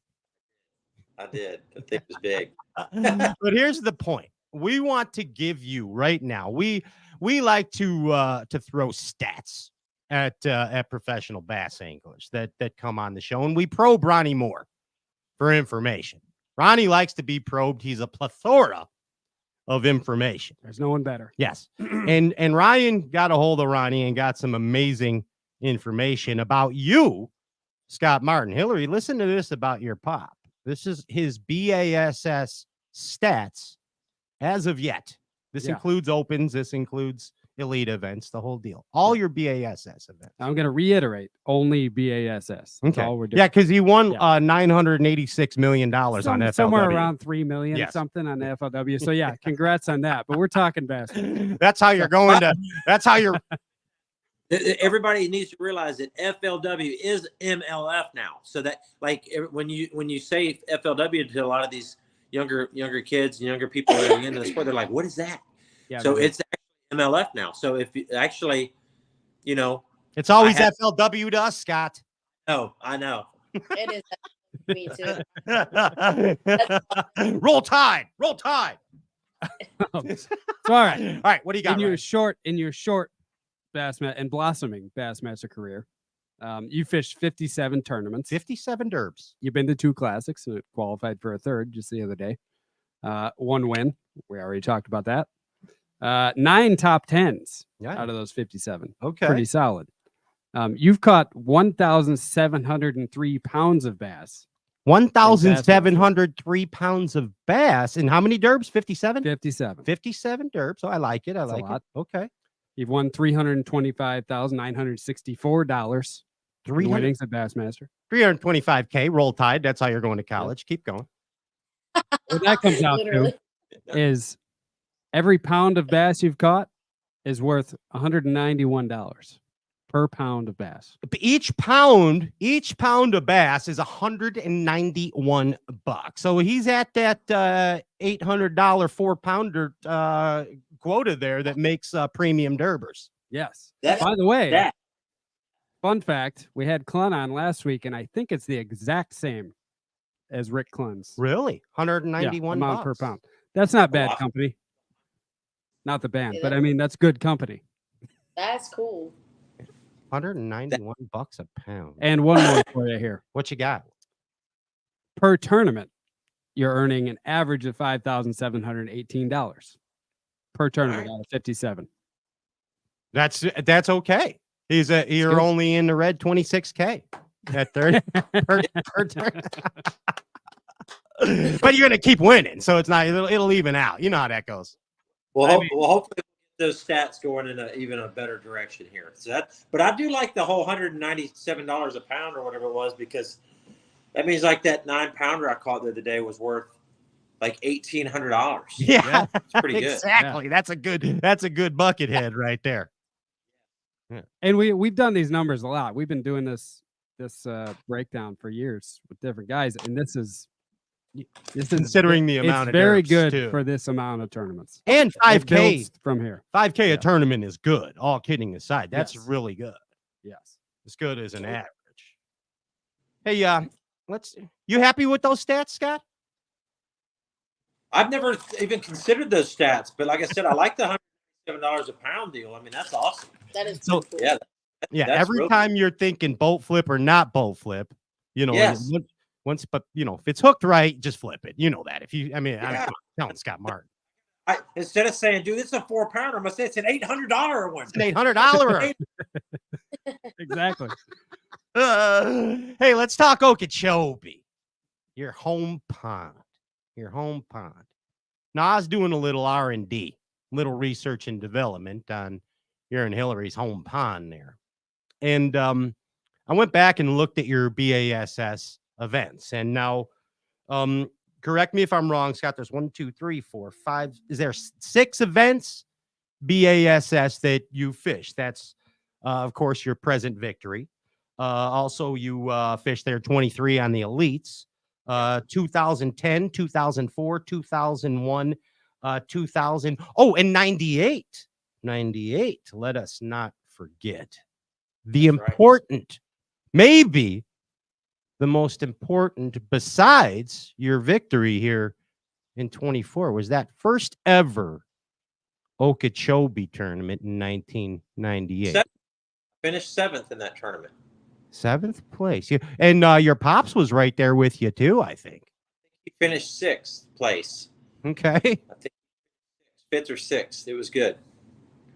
I did. The thing was big. But here's the point. We want to give you right now. We like to throw stats at professional bass anglers that come on the show, and we probe Ronnie Moore for information. Ronnie likes to be probed. He's a plethora of information. There's no one better. Yes. And Ryan got a hold of Ronnie and got some amazing information about you, Scott Martin. Hilary, listen to this about your pop. This is his BASS stats as of yet. This includes opens. This includes elite events, the whole deal. All your BASS events. I'm going to reiterate, only BASS. That's all we're doing. Yeah, because he won $986 million on FLW. Somewhere around $3 million, something on the FLW. So, yeah, congrats on that. But we're talking bass. That's how you're going to – that's how you're – Everybody needs to realize that FLW is MLF now. So that, like, when you say FLW to a lot of these younger kids and younger people that are into the sport, they're like, "What is that?" Yeah, so it's actually MLF now. So if you actually, you know, it's always FLW to us, Scott. Oh, I know. It is. Me too. Roll Tide. Roll Tide. So, all right. What do you got? In your short Bassmaster and blossoming Bassmaster career, you fished 57 tournaments, 57 derbs. You've been to 2 classics, so qualified for a 3rd just the other day. 1 win. We already talked about that. 9 top 10s out of those 57. Okay, pretty solid. You've caught 1,703 pounds of bass. 1,703 pounds of bass. And how many derbs? 57? 57. 57 derbs. So I like it. I like it. Okay. You've won $325,964. 3 winnings at Bassmaster. $325K. Roll Tide. That's how you're going to college. Keep going. What that comes out to is every pound of bass you've caught is worth $191 per pound of bass. Each pound of bass is $191. So he's at that $800 4-pounder quota there that makes premium derbers. Yes. By the way, fun fact, we had Clun on last week, and I think it's the exact same as Rick Clun's. Really? 191 amount per bucks. pound. That's not bad wow. company. Not the band, Yeah, but I mean that's good company. That's cool. 191 bucks a pound. And one more for you here. What you got? Per tournament, you're earning an average of $5,718 per tournament out of 57. That's okay. You're only in the red 26K at 30 per turn. But you're gonna keep winning, so it's not. It'll even out. You know how that goes. Well, hopefully those stats going in even a better direction here. So but I do like the whole $197 a pound or whatever it was, because that means like that 9-pounder I caught the other day was worth like $1,800. Yeah, it's pretty good. Exactly. Yeah. That's a good bucket head right there. Yeah. And we've done these numbers a lot. We've been doing this breakdown for years with different guys, and this is considering the amount. It's very good too. For this amount of tournaments. And 5K from here. 5K a tournament is good. All kidding aside, that's really good. Yes, as good as an average. Hey, you happy with those stats, Scott? I've never even considered those stats, but like I said, I like the $107 a pound deal. I mean, that's awesome. That is so cool. Yeah. Every time you're thinking boat flip or not boat flip, yes. But if it's hooked right, just flip it. You know that. I'm telling Scott Martin. Instead of saying, dude, this is a 4-pounder, I'm gonna say it's an $800 one. It's an $800. Exactly. Hey, let's talk Okeechobee. Your home pond. Now, I was doing a little R&D, little research and development on your and Hilary's home pond there. And I went back and looked at your BASS events. And now, correct me if I'm wrong, Scott, there's 1, 2, 3, 4, 5. Is there 6 events BASS that you fish? That's, of course, your present victory. Also, you fished there 23 on the elites. 2010, 2004, 2001, 2000. Oh, and 98. 98. Let us not forget the important, maybe the most important, besides your victory here in 24, was that first ever Okeechobee tournament in 1998. Finished 7th in that tournament. 7th place. Yeah. And your pops was right there with you too, I think. He finished 6th place. Okay. I think 5th or 6th. It was good.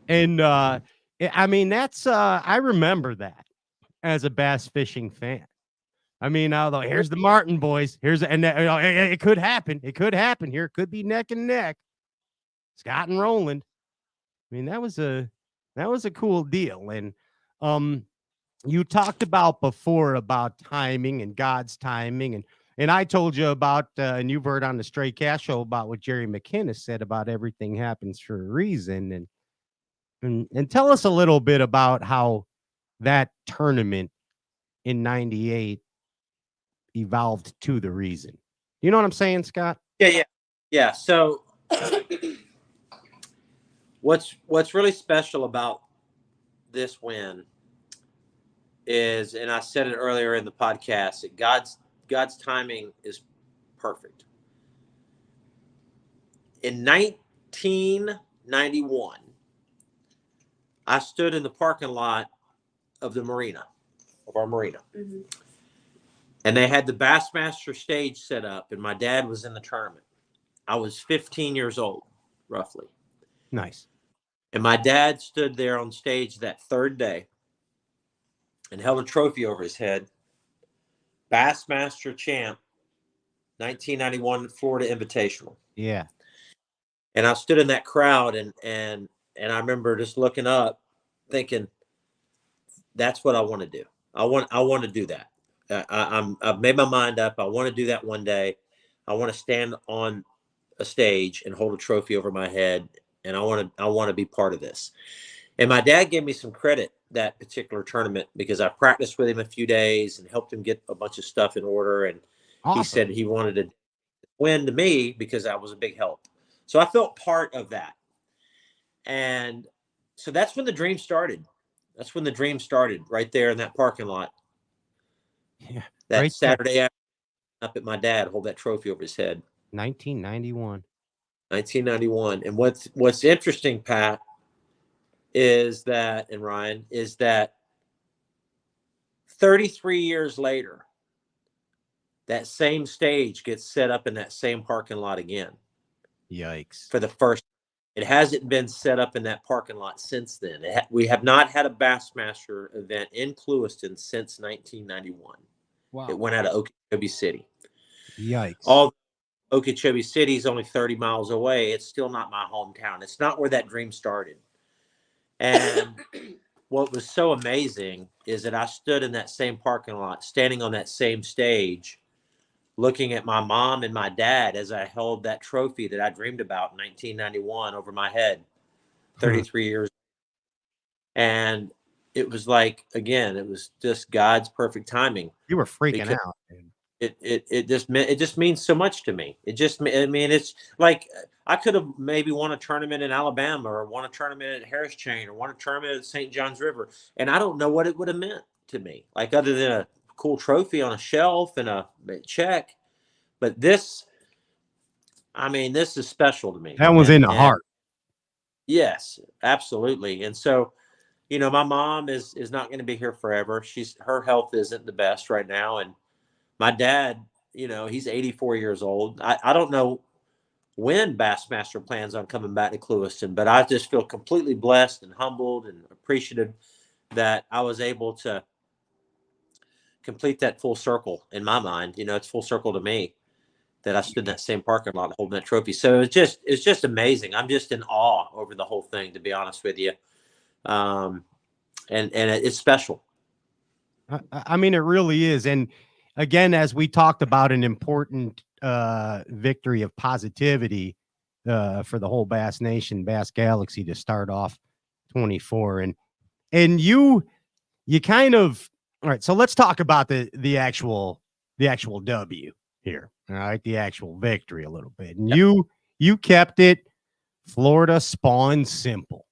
And I mean, that's I remember that as a bass fishing fan. I mean, although here's the Martin boys. It could happen. It could happen here. It could be neck and neck. Scott and Roland. I mean, that was a cool deal. And you talked about before about timing and God's timing, and I told you about and you've heard on the Stray Cast show about what Jerry McKinnis said about everything happens for a reason. And tell us a little bit about how that tournament in 98 evolved to the reason. You know what I'm saying, Scott? Yeah. So what's really special about this win is, and I said it earlier in the podcast, that God's timing is perfect. In 1991, I stood in the parking lot of our marina. Mm-hmm. And they had the Bassmaster stage set up, and my dad was in the tournament. I was 15 years old, roughly. Nice. And my dad stood there on stage that third day and held a trophy over his head. Bassmaster champ, 1991 Florida Invitational. Yeah. And I stood in that crowd, and I remember just looking up, thinking, that's what I want to do. I want to do that. I've made my mind up. I want to do that one day. I want to stand on a stage and hold a trophy over my head, and I want to be part of this. And my dad gave me some credit that particular tournament because I practiced with him a few days and helped him get a bunch of stuff in order. And awesome. He said he wanted to win to me because I was a big help. So I felt part of that. And so that's when the dream started. That's when the dream started, right there in that parking lot. Yeah. That right Saturday up at my dad, hold that trophy over his head. 1991. 1991. And what's interesting, Pat, is that, and Ryan, is that 33 years later, that same stage gets set up in that same parking lot again. Yikes. For the first, it hasn't been set up in that parking lot since then. We have not had a Bassmaster event in Clewiston since 1991. Wow. It went out of Okeechobee City. Yikes. All Okeechobee City is only 30 miles away. It's still not my hometown. It's not where that dream started. And what was so amazing is that I stood in that same parking lot, standing on that same stage, looking at my mom and my dad as I held that trophy that I dreamed about in 1991 over my head, 33 years. And it was like, again, it was just God's perfect timing. You were freaking out, dude. It just means so much to me. It's like I could have maybe won a tournament in Alabama, or won a tournament at Harris Chain, or won a tournament at St. John's River, and I don't know what it would have meant to me, like other than a cool trophy on a shelf and a check. But this is special to me. That was in the heart. Yes, absolutely. And so, my mom is not going to be here forever. Her health isn't the best right now, and my dad, he's 84 years old. I don't know when Bassmaster plans on coming back to Clewiston, but I just feel completely blessed and humbled and appreciative that I was able to complete that full circle in my mind. It's full circle to me that I stood in that same parking lot holding that trophy. So it's just amazing. I'm just in awe over the whole thing, to be honest with you. And it's special. I mean, it really is. And again, as we talked about, an important victory of positivity for the whole Bass Nation, Bass Galaxy to start off 24. And you kind of, all right, so let's talk about the actual W here. All right, the actual victory a little bit. And you kept it Florida spawn simple,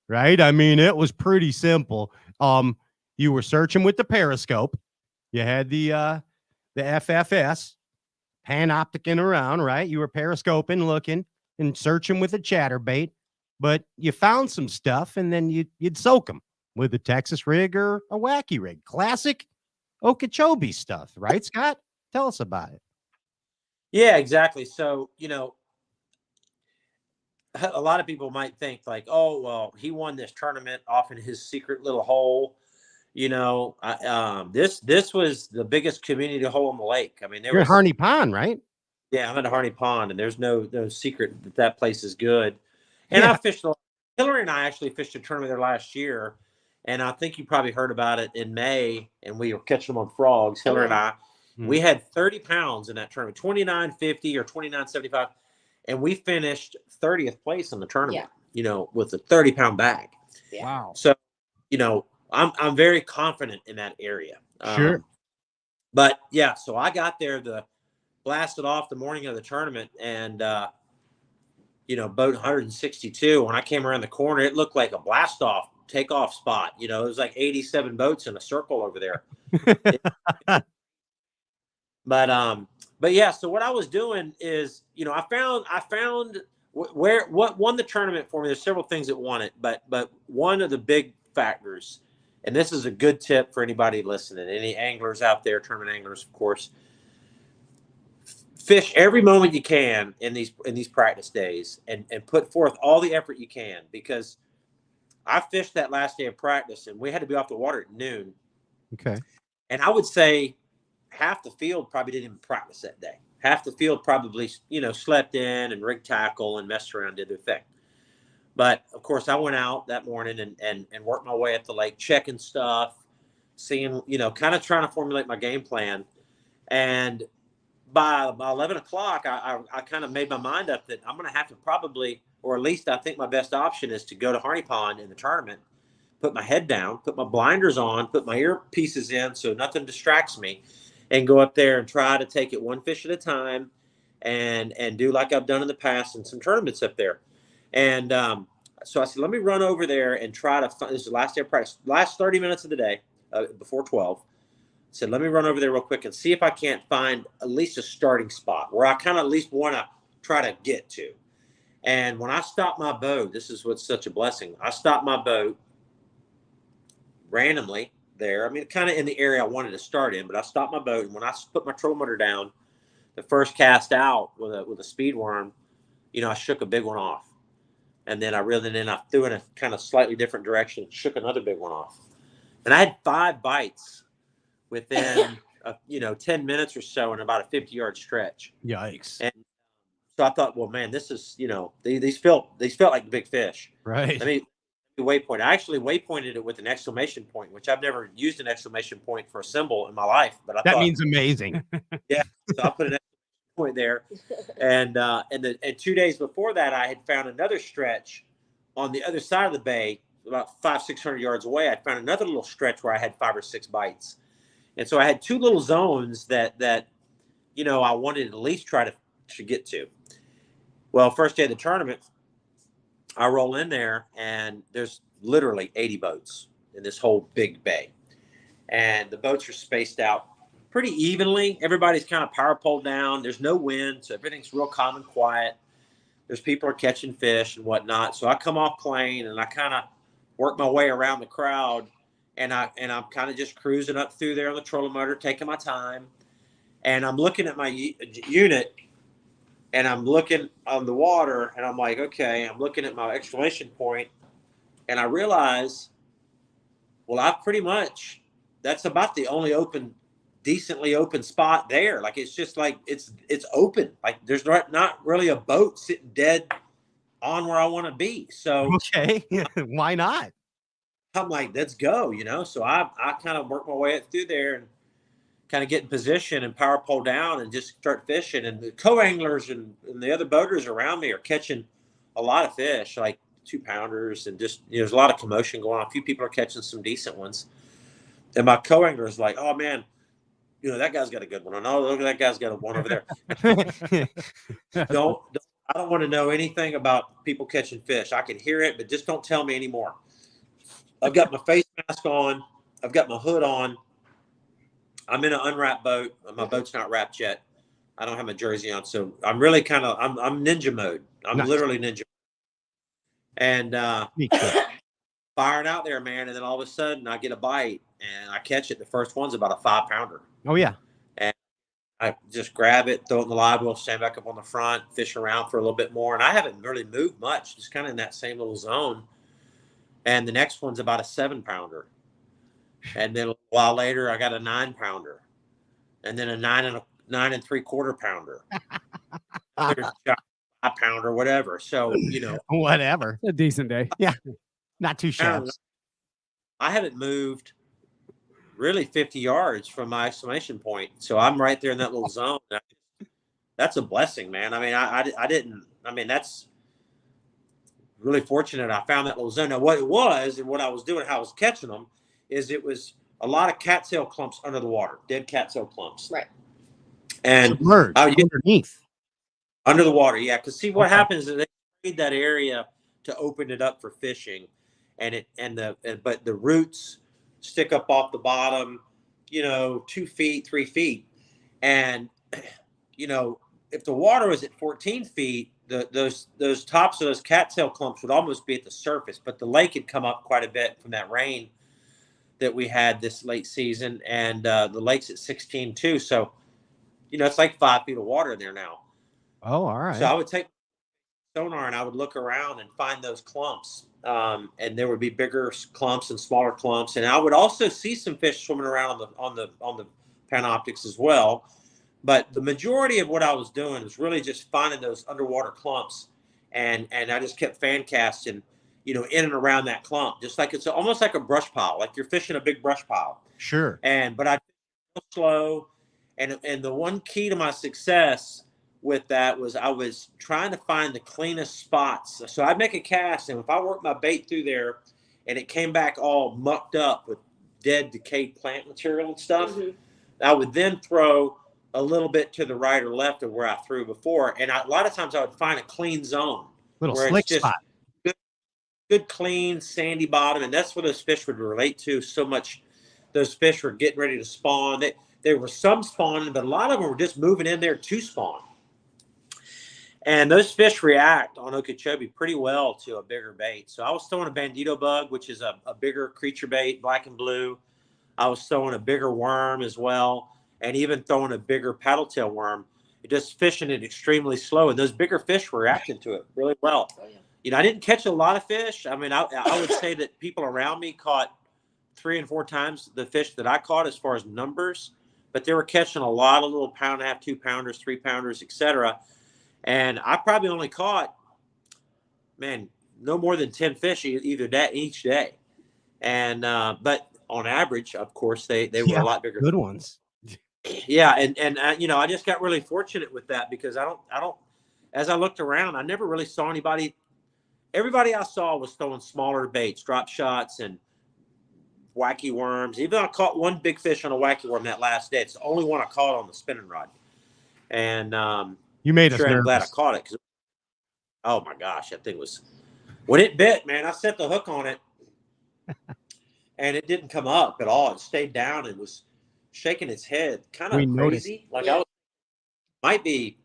right? I mean, it was pretty simple. You were searching with the periscope. You had the FFS panopticing around, right? You were periscoping, looking and searching with a chatterbait, but you found some stuff, and then you'd soak them with a Texas rig or a wacky rig. Classic Okeechobee stuff, right, Scott? Tell us about it. Yeah, exactly. So, a lot of people might think like, oh, well, he won this tournament off in his secret little hole. This was the biggest community hole in the lake. I mean, you're at Harney Pond, right? Yeah, I'm at Harney Pond, and there's no secret that place is good. And I fished. Hilary and I actually fished a tournament there last year, and I think you probably heard about it in May. And we were catching them on frogs. Hilary and I, we had 30 pounds in that tournament, 29.50 or 29.75, and we finished 30th place in the tournament. With a 30-pound bag. Yeah. Wow. So, I'm very confident in that area. Sure. But yeah, so I got there, blasted off the morning of the tournament, and boat 162. When I came around the corner, it looked like a blast off takeoff spot. It was like 87 boats in a circle over there. But yeah, so what I was doing is, I found what won the tournament for me. There's several things that won it, but one of the big factors, and this is a good tip for anybody listening, any anglers out there, tournament anglers, of course, fish every moment you can in these practice days, and put forth all the effort you can, because I fished that last day of practice, and we had to be off the water at noon. Okay. And I would say half the field probably didn't even practice that day. Half the field probably, slept in and rigged tackle and messed around, did their thing. But of course, I went out that morning and worked my way at the lake, checking stuff, seeing, kind of trying to formulate my game plan. And by 11 o'clock, I kind of made my mind up that I'm going to have to probably, or at least I think my best option is to go to Harney Pond in the tournament, put my head down, put my blinders on, put my earpieces in so nothing distracts me, and go up there and try to take it one fish at a time and do like I've done in the past in some tournaments up there. And so I said, let me run over there and try to find, this is the last day of practice, last 30 minutes of the day before 12. Said, let me run over there real quick and see if I can't find at least a starting spot where I kind of at least want to try to get to. And when I stopped my boat, this is what's such a blessing. I stopped my boat randomly there. I mean, kind of in the area I wanted to start in, but I stopped my boat. And when I put my trolling motor down, the first cast out with a speed worm, you know, I shook a big one off. And then I threw in a kind of slightly different direction, shook another big one off. And I had 5 bites within, 10 minutes or so in about a 50-yard stretch. Yikes. And so I thought, well, man, this is, these felt like big fish. Right. Let me waypoint. I actually waypointed it with an exclamation point, which I've never used an exclamation point for a symbol in my life. But I thought that means amazing. Yeah. So I put an exclamation point there. And 2 days before that, I had found another stretch on the other side of the bay, about 500-600 yards away. I found another little stretch where I had 5 or 6 bites. And so I had 2 little zones that I wanted to at least try to get to. Well, first day of the tournament, I roll in there and there's literally 80 boats in this whole big bay. And the boats are spaced out pretty evenly. Everybody's kind of power pole down. There's no wind, so everything's real calm and quiet. There's people are catching fish and whatnot. So I come off plane and I kind of work my way around the crowd, and I'm kind of just cruising up through there on the trolling motor, taking my time. And I'm looking at my unit, and I'm looking on the water, and I'm like, okay, I'm looking at my exclamation point, and I realize, well, that's about the only decently open spot there. Like, it's just like, it's open. Like, there's not really a boat sitting dead on where I want to be. So, okay, why not? I'm like, let's go, So I kind of work my way up through there and kind of get in position and power pole down and just start fishing. And the co-anglers and the other boaters around me are catching a lot of fish, like 2-pounders, and just, there's a lot of commotion going on. A few people are catching some decent ones. And my co-angler is like, oh man, that guy's got a good one. I know, look at that guy's got one over there. I don't want to know anything about people catching fish. I can hear it, but just don't tell me anymore. I've got my face mask on. I've got my hood on. I'm in an unwrapped boat. My boat's not wrapped yet. I don't have my jersey on. So I'm really I'm ninja mode. I'm literally ninja. And firing out there, man. And then all of a sudden I get a bite and I catch it. The first one's about a 5-pounder. Oh, yeah. And I just grab it, throw it in the live well, stand back up on the front, fish around for a little bit more. And I haven't really moved much, just kind of in that same little zone. And the next one's about a 7-pounder. And then a while later, I got a 9-pounder. And then a 9 3/4 pounder. 5-pounder, whatever. So, whatever. A decent day. Yeah. Not too shabby. I haven't moved really 50 yards from my exclamation point. So I'm right there in that little zone. That's a blessing, man. I mean, that's really fortunate I found that little zone. Now, what it was and what I was doing, how I was catching them, is it was a lot of cattail clumps under the water, dead cattail clumps. Right. And underneath. Under the water, yeah. Because see, what happens is they made that area to open it up for fishing, but the roots stick up off the bottom, 2 feet, 3 feet, and if the water was at 14 feet, those tops of those cattail clumps would almost be at the surface, but the lake had come up quite a bit from that rain that we had this late season, and the lake's at 16 too. So, it's like 5 feet of water in there now. Oh, all right. So I would take sonar and I would look around and find those clumps, and there would be bigger clumps and smaller clumps, and I would also see some fish swimming around on the Panoptics as well. But the majority of what I was doing was really just finding those underwater clumps, and I just kept fan casting, in and around that clump, just like it's almost like a brush pile, like you're fishing a big brush pile. Sure. But I slow, and the one key to my success with that was I was trying to find the cleanest spots. So I'd make a cast, and if I worked my bait through there, and it came back all mucked up with dead, decayed plant material and stuff, I would then throw a little bit to the right or left of where I threw before. And a lot of times I would find a clean zone. Little slick spot. Good, clean, sandy bottom. And that's what those fish would relate to so much those fish were getting ready to spawn. There were some spawning, but a lot of them were just moving in there to spawn. And those fish react on Okeechobee pretty well to a bigger bait. So I was throwing a bandito bug, which is a bigger creature bait, black and blue. I was throwing a bigger worm as well, and even throwing a bigger paddletail worm. Just fishing it extremely slow, and those bigger fish were reacting to it really well. You know, I didn't catch a lot of fish. I mean, I would say that people around me caught 3 and 4 times the fish that I caught as far as numbers, but they were catching a lot of little 1.5, 2 pounders, 3 pounders, etc. And I probably only caught, man, no more than 10 fish each day. And but on average, of course, they were a lot bigger. Good ones. Yeah, and you know, I just got really fortunate with that because I don't. As I looked around, I never really saw anybody. Everybody I saw was throwing smaller baits, drop shots, and wacky worms. Even I caught one big fish on a wacky worm that last day. It's the only one I caught on the spinning rod. And you made us nervous. I'm glad I caught it. Oh my gosh, that thing was, when it bit, man, I set the hook on it and it didn't come up at all. It stayed down and was shaking its head, kind of crazy. Like I was, might be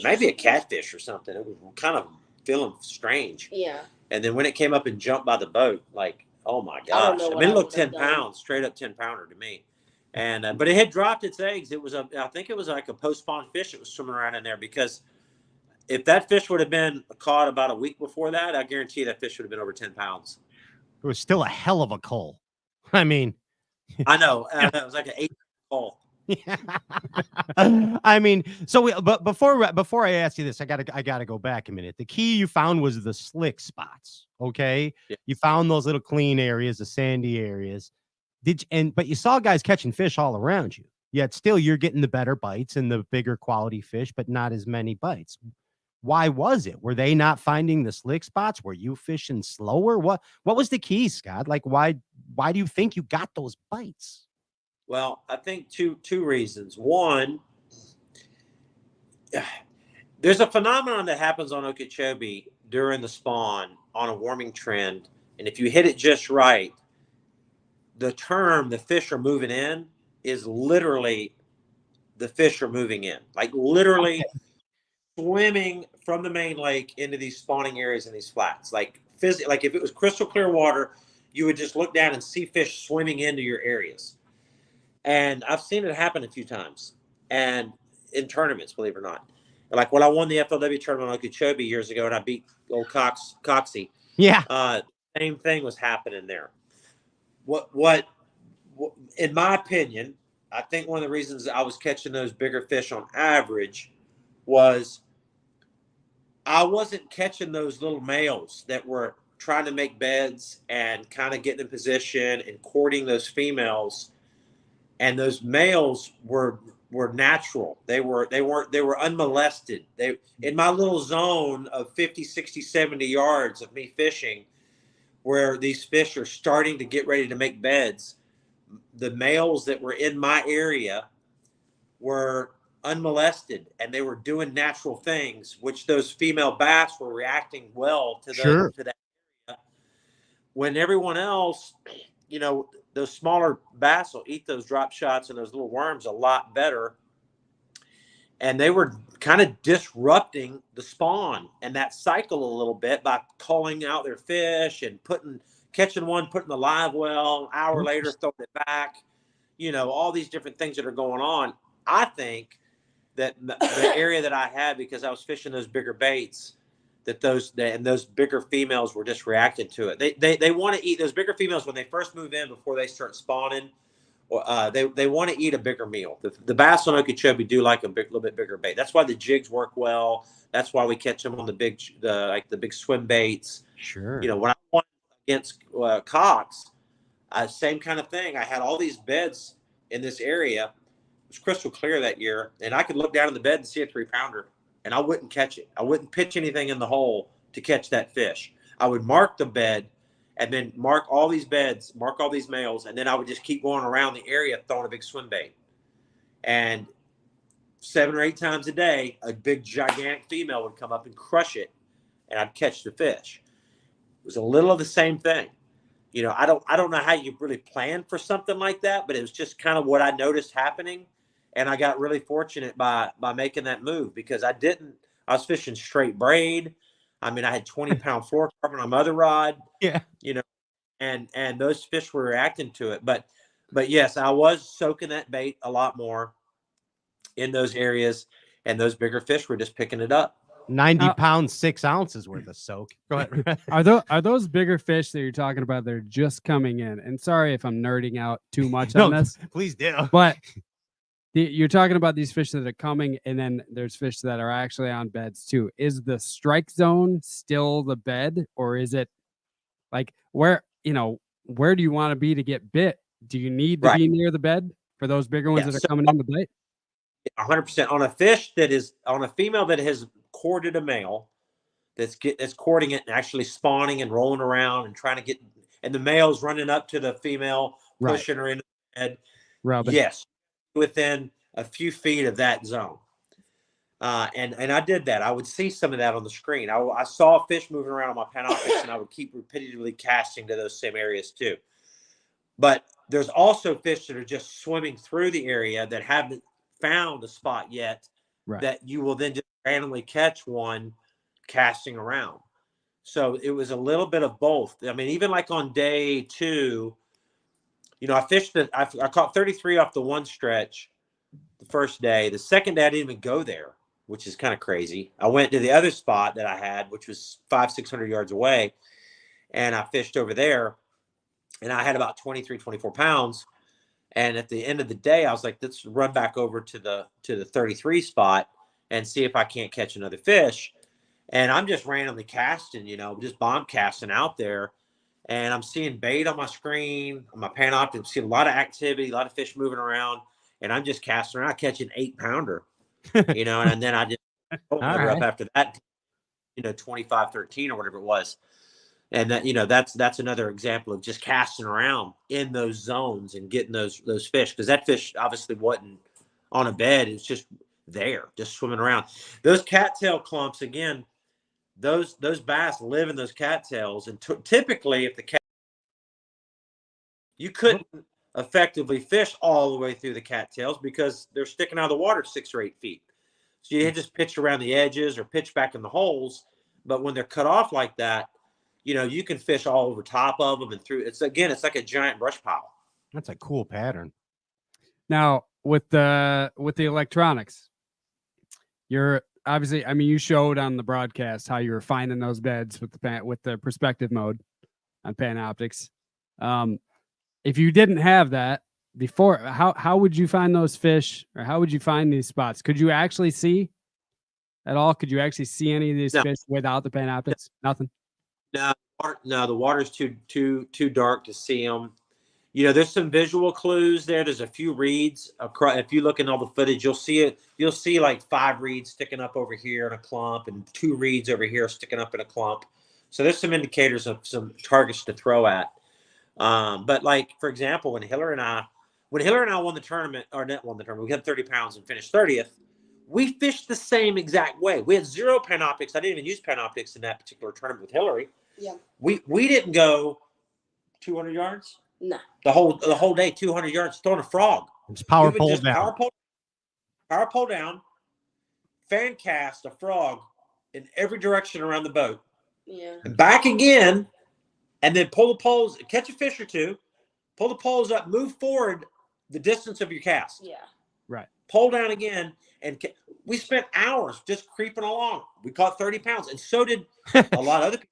maybe a catfish or something. It was kind of feeling strange. Yeah. And then when it came up and jumped by the boat, like, oh my gosh. I mean, it looked 10 pounds, straight up 10 pounder to me. And but it had dropped its eggs. It was I think it was like a post-spawn fish that was swimming around in there, because if that fish would have been caught about a week before that, I guarantee that fish would have been over 10 pounds. It was still a hell of a cull. I mean, I know. It was like an 8 cull. Yeah. I mean, so but before I ask you this, I gotta go back a minute. The key you found was the slick spots. Okay. Yeah. You found those little clean areas, the sandy areas. But you saw guys catching fish all around you, yet still you're getting the better bites and the bigger quality fish, but not as many bites. Why was it? Were they not finding the slick spots? Were you fishing slower? What was the key, Scott? Like, why do you think you got those bites? Well, I think two reasons. One, there's a phenomenon that happens on Okeechobee during the spawn on a warming trend. And if you hit it just right, the term "the fish are moving in" is literally the fish are moving in, like literally swimming from the main lake into these spawning areas in these flats. Like if it was crystal clear water, you would just look down and see fish swimming into your areas. And I've seen it happen a few times, and in tournaments, believe it or not. Like when I won the FLW tournament on Okeechobee years ago, and I beat old Coxie. Yeah. Same thing was happening there. What, in my opinion, I think one of the reasons I was catching those bigger fish on average was I wasn't catching those little males that were trying to make beds and kind of getting in position and courting those females. And those males were natural. They were unmolested. They, in my little zone of 50, 60, 70 yards of me fishing, where these fish are starting to get ready to make beds, the males that were in my area were unmolested, and they were doing natural things, which those female bass were reacting well to that area. When everyone else, you know, those smaller bass will eat those drop shots and those little worms a lot better. And they were kind of disrupting the spawn and that cycle a little bit by calling out their fish and catching one, putting the live well, an hour later, throwing it back, you know, all these different things that are going on. I think that the area that I had, because I was fishing those bigger baits, that those bigger females were just reacting to it. They want to eat those bigger females when they first move in before they start spawning. They want to eat a bigger meal. The bass on Okeechobee do like little bit bigger bait. That's why the jigs work well. That's why we catch them on the big swim baits. Sure. You know, when I won against Cox, same kind of thing. I had all these beds in this area. It was crystal clear that year, and I could look down in the bed and see a 3-pounder. And I wouldn't catch it. I wouldn't pitch anything in the hole to catch that fish. I would mark the bed and then mark all these beds, mark all these males, and then I would just keep going around the area throwing a big swim bait. And 7 or 8 times a day, a big gigantic female would come up and crush it, and I'd catch the fish. It was a little of the same thing. I don't know how you really plan for something like that, but it was just kind of what I noticed happening. And I got really fortunate by making that move, because I was fishing straight braid. I mean, I had 20-pound fluorocarbon on my other rod. Yeah. And those fish were reacting to it. But yes, I was soaking that bait a lot more in those areas, and those bigger fish were just picking it up. 90 pounds, 6 ounces worth of soak. Go ahead. Are those bigger fish that you're talking about? They're just coming in. And sorry if I'm nerding out too much on this. Please do. But you're talking about these fish that are coming, and then there's fish that are actually on beds too. Is the strike zone still the bed, or is it like where do you want to be to get bit? Do you need to be near the bed for those bigger ones that are coming in the bait? 100% on a fish on a female that has courted a male, that's courting it and actually spawning and rolling around and trying to get, and the male's running up to the female, pushing her into the bed. Rubbing. Yes, within a few feet of that zone. And I did that. I would see some of that on the screen. I saw fish moving around on my Panoptics, and I would keep repetitively casting to those same areas too. But there's also fish that are just swimming through the area that haven't found a spot yet, that you will then just randomly catch one casting around. So it was a little bit of both. I mean, even like on day 2, I fished it. I caught 33 off the one stretch the first day. The second day, I didn't even go there, which is kind of crazy. I went to the other spot that I had, which was 500-600 yards away, and I fished over there, and I had about 23, 24 pounds. And at the end of the day, I was like, let's run back over to the 33 spot and see if I can't catch another fish. And I'm just randomly casting, just bomb casting out there. And I'm seeing bait on my screen, on my Panoptic, seeing a lot of activity, a lot of fish moving around. And I'm just casting around, catching 8-pounder, and then I just up after that, 25-13 or whatever it was. And that, that's another example of just casting around in those zones and getting those fish, because that fish obviously wasn't on a bed. It's just there, just swimming around. Those cattail clumps, again, those bass live in those cattails, and typically if you couldn't effectively fish all the way through the cattails because they're sticking out of the water 6 or 8 feet. So you just pitch around the edges or pitch back in the holes. But when they're cut off like that, you can fish all over top of them and through. It's like a giant brush pile. That's a cool pattern. Now with the electronics, you're obviously, you showed on the broadcast how you were finding those beds with the perspective mode on Panoptics. If you didn't have that before, how would you find those fish, or how would you find these spots? Could you actually see at all? Could you actually see any of these fish without the Panoptics? Nothing. No, the water's too dark to see them. There's some visual clues there. There's a few reeds across. If you look in all the footage, you'll see it. You'll see like 5 reeds sticking up over here in a clump, and 2 reeds over here sticking up in a clump. So there's some indicators of some targets to throw at. But like, for example, when Hilary and I won the tournament, or not won the tournament, we had 30 pounds and finished 30th. We fished the same exact way. We had 0 Panoptics. I didn't even use Panoptics in that particular tournament with Hilary. Yeah. We didn't go 200 yards. No. The whole day, 200 yards, throwing a frog. It's power pole down. Power pole down, fan cast a frog in every direction around the boat. Yeah. And back again, and then pull the poles, catch a fish or 2, pull the poles up, move forward the distance of your cast. Yeah. Right. Pull down again, and we spent hours just creeping along. We caught 30 pounds, and so did a lot of other people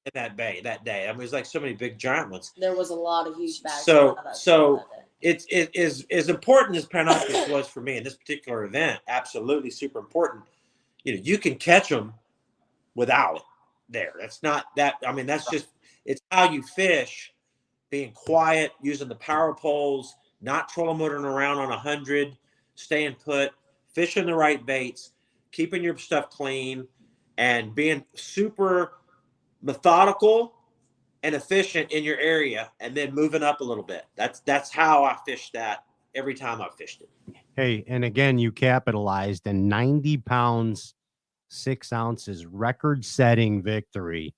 in that bay that day. I mean, it was like so many big giant ones. There was a lot of huge bags. So it is as important as Panoptics was for me in this particular event. Absolutely super important. You can catch them without it there. That's not that. I mean, that's just, it's how you fish, being quiet, using the power poles, not trolling motoring around on 100, staying put, fishing the right baits, keeping your stuff clean, and being super methodical and efficient in your area, and then moving up a little bit. That's how I fished that every time I fished it. Hey, and again, you capitalized a 90 pounds, 6 ounces record-setting victory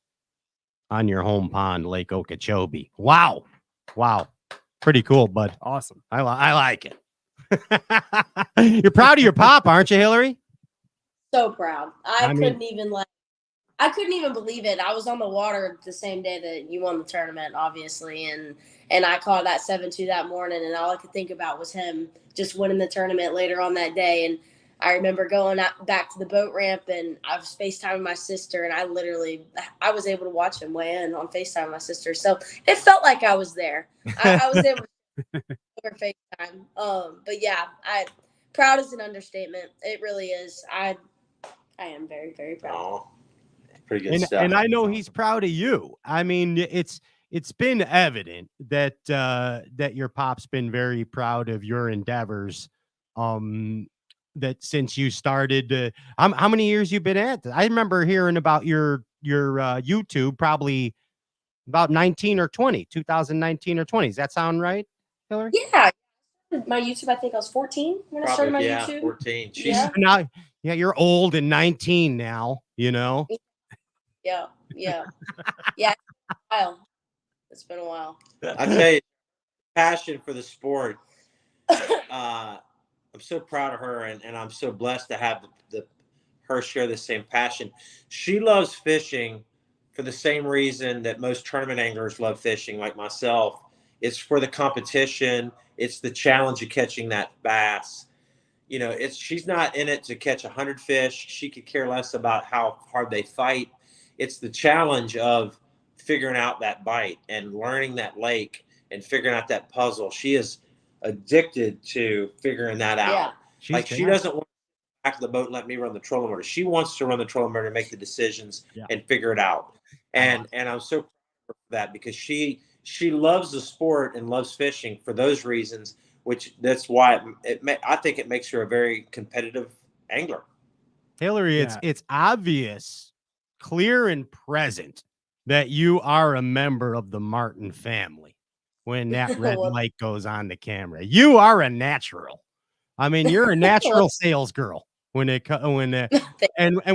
on your home pond, Lake Okeechobee. Wow. Pretty cool, bud. Awesome. I like it. You're proud of your pop, aren't you, Hilary? So proud. I couldn't even believe it. I was on the water the same day that you won the tournament, obviously, and I caught that 7-2 that morning, and all I could think about was him just winning the tournament later on that day. And I remember going back to the boat ramp, and I was FaceTiming my sister, and I was able to watch him weigh in on FaceTime with my sister. So it felt like I was there. I was able to over FaceTime. But yeah, proud is an understatement. It really is. I am very, very proud. Pretty good stuff. And I know he's proud of you. I mean, it's been evident that that your pop's been very proud of your endeavors. That since you started, how many years you've been at this? I remember hearing about your YouTube probably about 19 or 20, 2019 or 20. Does that sound right, Hilary? Yeah. My YouTube, I think I was 14 when I started my YouTube. 14. Now, you're old and 19 now, you know? Yeah. It's been a while. It's been a while. I tell you, passion for the sport. I'm so proud of her, and I'm so blessed to have her share the same passion. She loves fishing for the same reason that most tournament anglers love fishing, like myself. It's for the competition. It's the challenge of catching that bass. You know, she's not in it to catch 100 fish. She could care less about how hard they fight. It's the challenge of figuring out that bite and learning that lake and figuring out that puzzle. She is addicted to figuring that out. Yeah, she doesn't want to back to the boat and let me run the trolling motor. She wants to run the trolling motor and make the decisions and figure it out. And I'm so proud of that because she loves the sport and loves fishing for those reasons, that's why I think it makes her a very competitive angler. Hilary, it's obvious, clear and present that you are a member of the Martin family when that red light goes on the camera. You are a natural. I mean, you're a natural sales girl and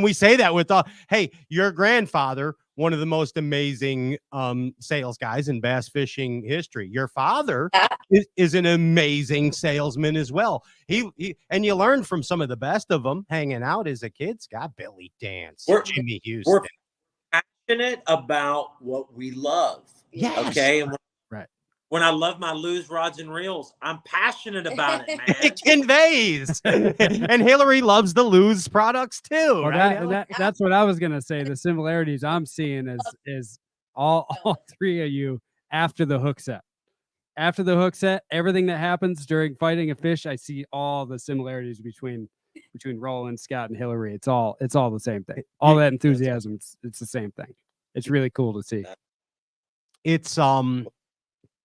we say that with hey, your grandfather, one of the most amazing sales guys in bass fishing history. Your father is an amazing salesman as well. He and you learn from some of the best of them hanging out as a kid. Scott Billy Dance, Jimmy Houston. We're passionate about what we love. Yes. Okay. And when I love my Lew's rods and reels, I'm passionate about it, man. It conveys. And Hilary loves the Lew's products too. Well, right? That's what I was gonna say. The similarities I'm seeing is all three of you after the hook set. After the hook set, everything that happens during fighting a fish, I see all the similarities between Roland, Scott, and Hilary. It's all the same thing. All that enthusiasm, it's the same thing. It's really cool to see. It's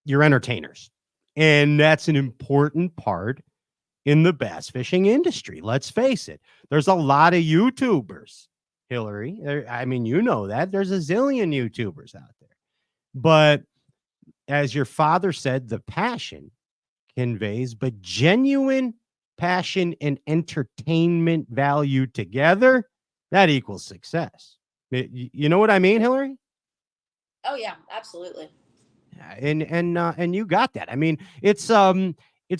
you're entertainers, and that's an important part in the bass fishing industry. Let's face it. There's a lot of YouTubers, Hilary. I mean, you know that there's a zillion YouTubers out there, but as your father said, the passion conveys, but genuine passion and entertainment value together, that equals success. You know what I mean, Hilary? Oh yeah, absolutely. And you got that. I mean, it's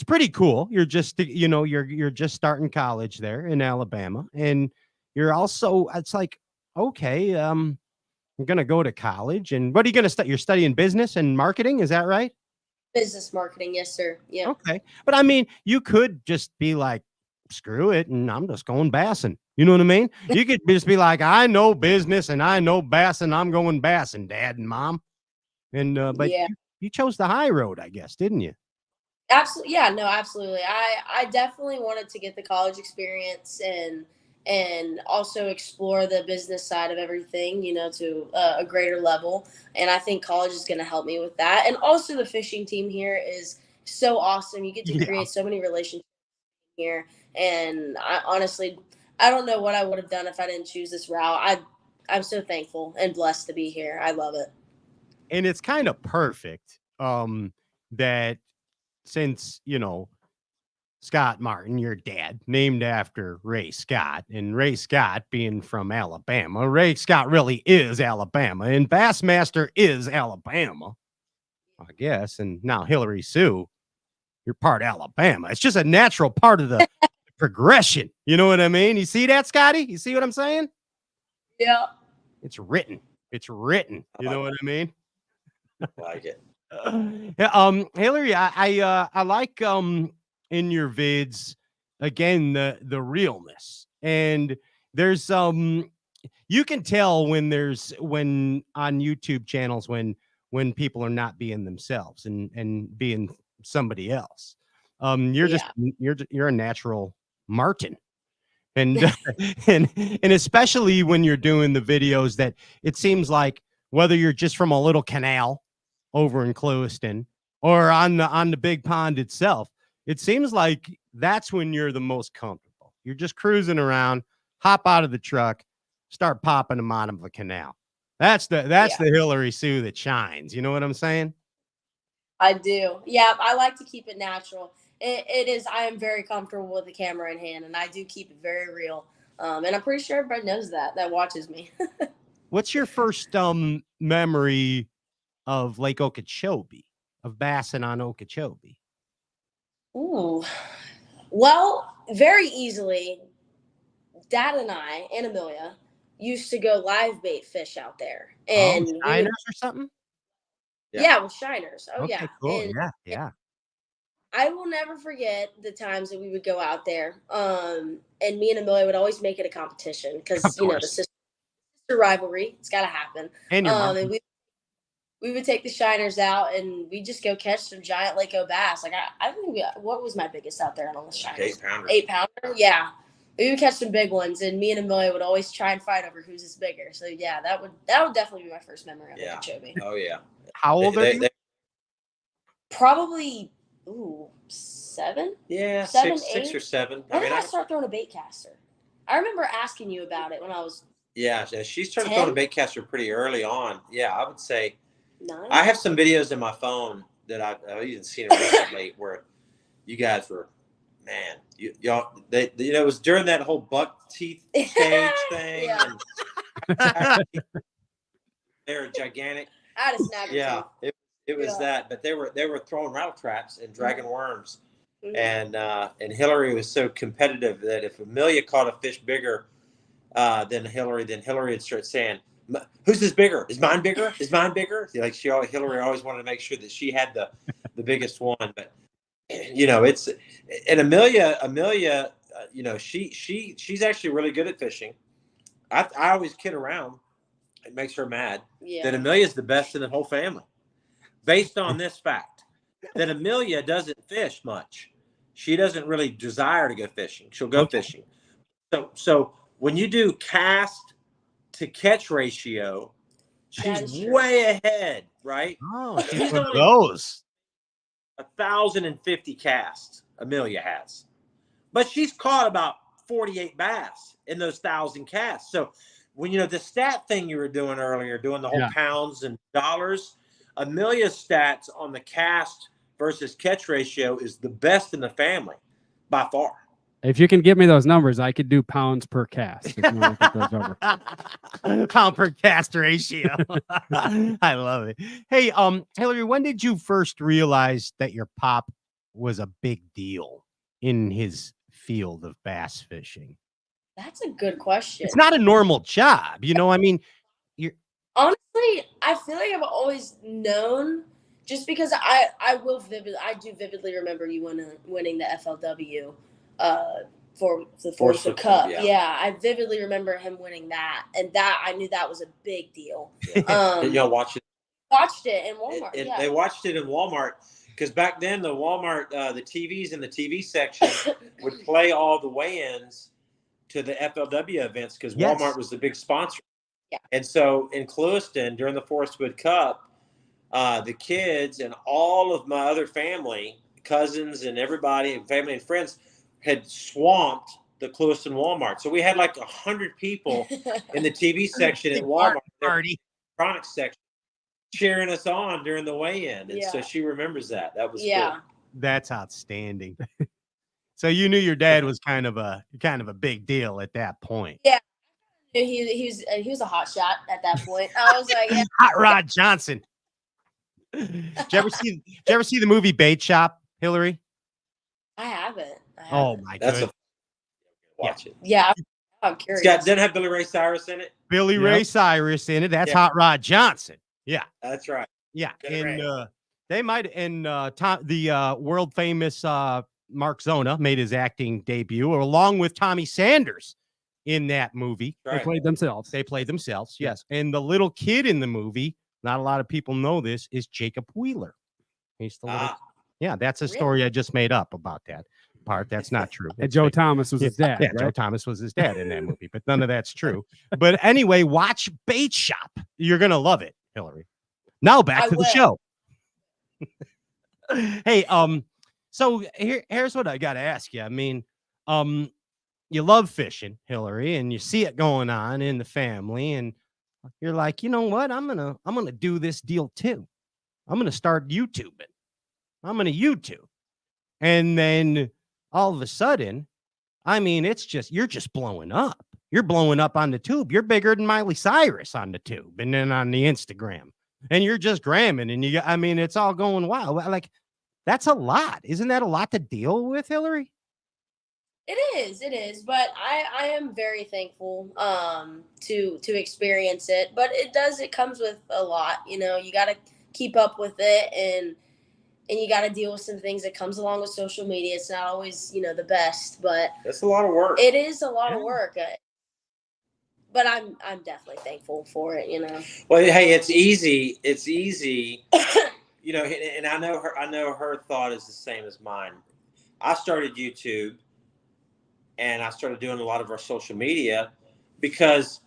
pretty cool. You're just, you're just starting college there in Alabama, and you're also, it's like, okay, I'm going to go to college, and what are you going to study? You're studying business and marketing. Is that right? Business marketing. Yes, sir. Yeah. Okay. But I mean, you could just be like, screw it, and I'm just going bassing. You know what I mean? You could just be like, I know business and I know bassing. I'm going bassing, Dad and Mom. And but you chose the high road, I guess, didn't you? Absolutely. Yeah, no, absolutely. I definitely wanted to get the college experience and also explore the business side of everything, to a greater level. And I think college is going to help me with that. And also the fishing team here is so awesome. You get to create so many relationships here. And I don't know what I would have done if I didn't choose this route. I'm so thankful and blessed to be here. I love it. And it's kind of perfect that since, Scott Martin, your dad, named after Ray Scott, and Ray Scott being from Alabama. Ray Scott really is Alabama, and Bassmaster is Alabama, I guess. And now Hilary Sue, you're part Alabama. It's just a natural part of the progression. You know what I mean? You see that, Scotty? You see what I'm saying? Yeah. It's written. It's written. You know what I mean? I like it. Hilary, I like in your vids again the realness, and there's you can tell when on YouTube channels when people are not being themselves and being somebody else. You're a natural Martin. And and especially when you're doing the videos that it seems like whether you're just from a little canal over in Clewiston or on the big pond itself, it seems like that's when you're the most comfortable. You're just cruising around, hop out of the truck, start popping them out of a canal. That's the Hilary Sue that shines. You know what I'm saying? I do. Yeah, I like to keep it natural. It is. I am very comfortable with the camera in hand, and I do keep it very real. And I'm pretty sure everybody knows that watches me. What's your first memory of Lake Okeechobee, of bassing on Okeechobee? Ooh, well, very easily. Dad and I and Amelia used to go live bait fish out there, and shiners or something. Yeah, with shiners. Oh okay, yeah, cool. And Yeah. I will never forget the times that we would go out there. And me and Amelia would always make it a competition because the sister rivalry, it's got to happen. And your mom. And we would take the shiners out and we just go catch some giant Lake O bass. Like I think what was my biggest out there on the shiners? 8-pounder. 8-pounder. Yeah, we would catch some big ones, and me and Amelia would always try and fight over who's bigger. So yeah, that would definitely be my first memory of Okeechobee. Oh yeah. How old are you? Probably 7. Yeah, 7, 6 8. or 7. When did I start throwing a bait caster? I remember asking you about it when I was. Yeah, she started 10? throwing a bait caster pretty early on. Yeah, I would say 9. I have some videos in my phone that I've even seen it recently where you guys were, man, y'all. It was during that whole buck teeth stage thing. Yeah. And they're gigantic. I had a snagger Yeah, too. it was that, but they were throwing rattle traps and dragging worms, Mhm. and Hilary was so competitive that if Amelia caught a fish bigger than Hilary would start saying, "Who's this bigger? Is mine bigger? Is mine bigger?" Like Hilary always wanted to make sure that she had the biggest one, but it's and Amelia, she's actually really good at fishing. I always kid around. It makes her mad that Amelia's the best in the whole family. Based on this fact, that Amelia doesn't fish much. She doesn't really desire to go fishing. She'll go fishing. So when you do cast to catch ratio, she's way ahead, right? Oh, she's one of those. 1,050 casts Amelia has. But she's caught about 48 bass in those 1,000 casts. So when the stat thing you were doing earlier, doing the whole pounds and dollars, Amelia's stats on the cast versus catch ratio is the best in the family by far. If you can give me those numbers, I could do pounds per cast. If you want to get those over. Pound per cast ratio. I love it. Hey, Hilary, when did you first realize that your pop was a big deal in his field of bass fishing? That's a good question. It's not a normal job, I mean, honestly, I feel like I've always known, just because I do vividly remember you winning the FLW for the Forest Cup. Yeah, I vividly remember him winning that, and that I knew that was a big deal. Did y'all watch it? Watched it in Walmart. They watched it in Walmart because back then the Walmart, the TVs in the TV section would play all the weigh-ins to the FLW events because Walmart was the big sponsor. Yeah. And so in Clewiston during the Forestwood Cup, the kids and all of my other family, cousins and everybody, and family and friends had swamped the Clewiston Walmart. So we had like 100 people in the TV section at Walmart, electronics section, cheering us on during the weigh-in. And so she remembers that. That was cool. That's outstanding. So you knew your dad was kind of a big deal at that point. Yeah, he was a hot shot at that point. I was like, yeah. Hot Rod Johnson. Did you ever see the movie Bait Shop, Hillary? I haven't. Oh my god. Watch it. Yeah, I'm curious. Doesn't have Billy Ray Cyrus in it? Billy Ray Cyrus in it. That's Hot Rod Johnson. Yeah. That's right. Yeah. Billy Ray. And they might the world famous Mark Zona made his acting debut along with Tommy Sanders in that movie. They played themselves. Yes. And the little kid in the movie, not a lot of people know this, is Jacob Wheeler. He's the little. Yeah, that's a story I just made up about that part. That's not true. And Joe Thomas was his dad. Yeah, right? Joe Thomas was his dad in that movie, but none of that's true. But anyway, watch Bait Shop. You're gonna love it, Hillary. Now back to the show. Hey, so here's what I gotta ask you. I mean, you love fishing, Hillary, and you see it going on in the family, and you're like, you know what? I'm gonna do this deal too. I'm gonna start YouTubing. I'm gonna YouTube. And then all of a sudden, I mean, you're just blowing up. You're blowing up on the tube. You're bigger than Miley Cyrus on the tube and then on the Instagram. And you're just gramming and it's all going wild. Like, that's a lot. Isn't that a lot to deal with, Hillary? It is, but I am very thankful to experience it. But it comes with a lot, you got to keep up with it and you got to deal with some things that comes along with social media. It's not always, the best, but it's a lot of work. It is a lot of work. But I'm definitely thankful for it, Well, hey, it's easy. It's easy. And I know her thought is the same as mine. I started YouTube and I started doing a lot of our social media because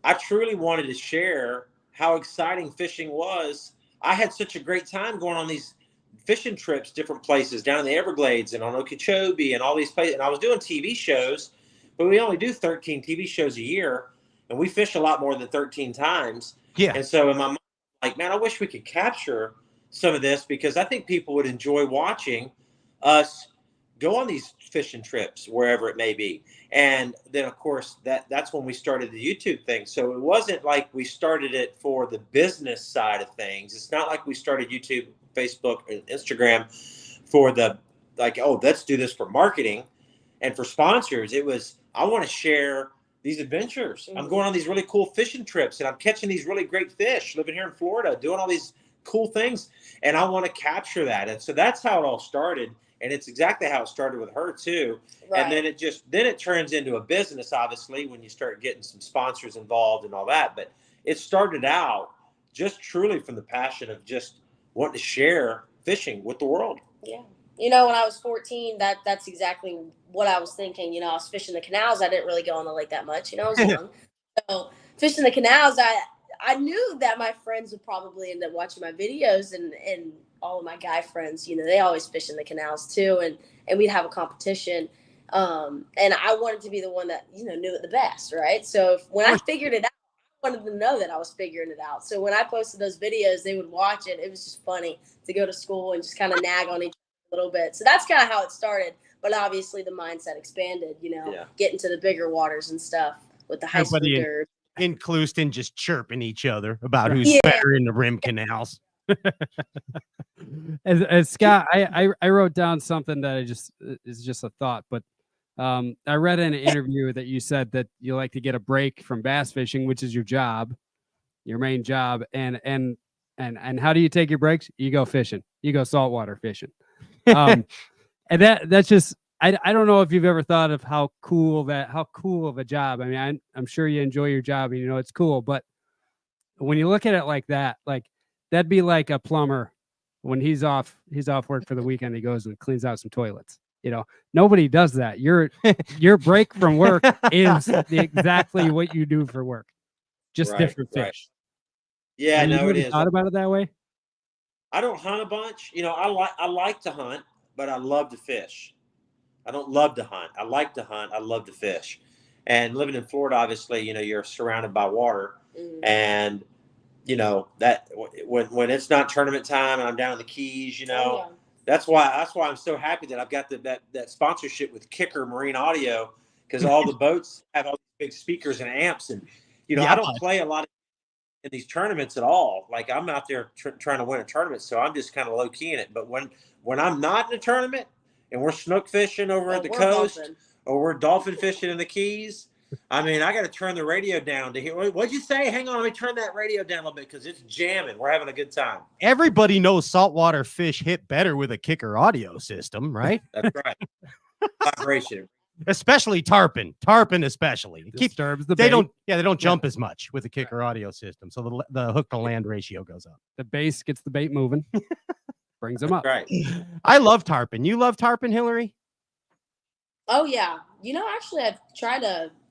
I truly wanted to share how exciting fishing was. I had such a great time going on these fishing trips, different places down in the Everglades and on Okeechobee and all these places. And I was doing TV shows, but we only do 13 TV shows a year. And we fish a lot more than 13 times. Yeah. And so in my mind, like, man, I wish we could capture some of this because I think people would enjoy watching us go on these fishing trips, wherever it may be. And then, of course, that's when we started the YouTube thing. So it wasn't like we started it for the business side of things. It's not like we started YouTube, Facebook, and Instagram for let's do this for marketing and for sponsors. It was, I want to share these adventures. I'm going on these really cool fishing trips and I'm catching these really great fish living here in Florida, doing all these cool things. And I want to capture that. And so that's how it all started. And it's exactly how it started with her too. Right. And then it turns into a business, obviously, when you start getting some sponsors involved and all that. But it started out just truly from the passion of just wanting to share fishing with the world. Yeah. When I was 14, that's exactly what I was thinking. I was fishing the canals. I didn't really go on the lake that much. I was young. So fishing the canals, I knew that my friends would probably end up watching my videos and all of my guy friends, they always fish in the canals too. And we'd have a competition. And I wanted to be the one that, knew it the best. Right. So when I figured it out, I wanted them to know that I was figuring it out. So when I posted those videos, they would watch it. It was just funny to go to school and just kind of nag on each other a little bit. So that's kind of how it started. But obviously the mindset expanded, getting to the bigger waters and stuff with the high school dirt. In Clewiston just chirping each other about who's better in the rim canals. As Scott, I wrote down something that is just a thought, but I read in an interview that you said that you like to get a break from bass fishing, which is your job, your main job. And how do you take your breaks? You go fishing. You go saltwater fishing. And that's just, I don't know if you've ever thought of how cool of a job. I mean, I'm sure you enjoy your job and it's cool, but when you look at it like that, like that'd be like a plumber when he's off work for the weekend, he goes and cleans out some toilets. Nobody does that. Your break from work is exactly what you do for work, just different fish. Right. Yeah, no, it is. Thought about it that way? I don't hunt a bunch. I like to hunt, but I love to fish. I don't love to hunt. I like to hunt. I love to fish. And living in Florida, obviously, you're surrounded by water. And, that when it's not tournament time and I'm down in the Keys, That's why I'm so happy that I've got that sponsorship with Kicker Marine Audio, because all the boats have all these big speakers and amps, and I don't play a lot in these tournaments at all. Like I'm out there trying to win a tournament, so I'm just kind of low key in it. But when I'm not in a tournament and we're snook fishing over at the coast, or we're dolphin fishing in the Keys, I mean, I got to turn the radio down to hear. What'd you say? Hang on, let me turn that radio down a little bit because it's jamming. We're having a good time. Everybody knows saltwater fish hit better with a Kicker audio system, right? That's right. Vibration. Especially tarpon. Tarpon especially. It disturbs the they bait. They don't jump as much with the Kicker audio system. So the hook to land ratio goes up. The base gets the bait moving. Brings them up. Right. I love tarpon. You love tarpon, Hilary? Oh yeah. Actually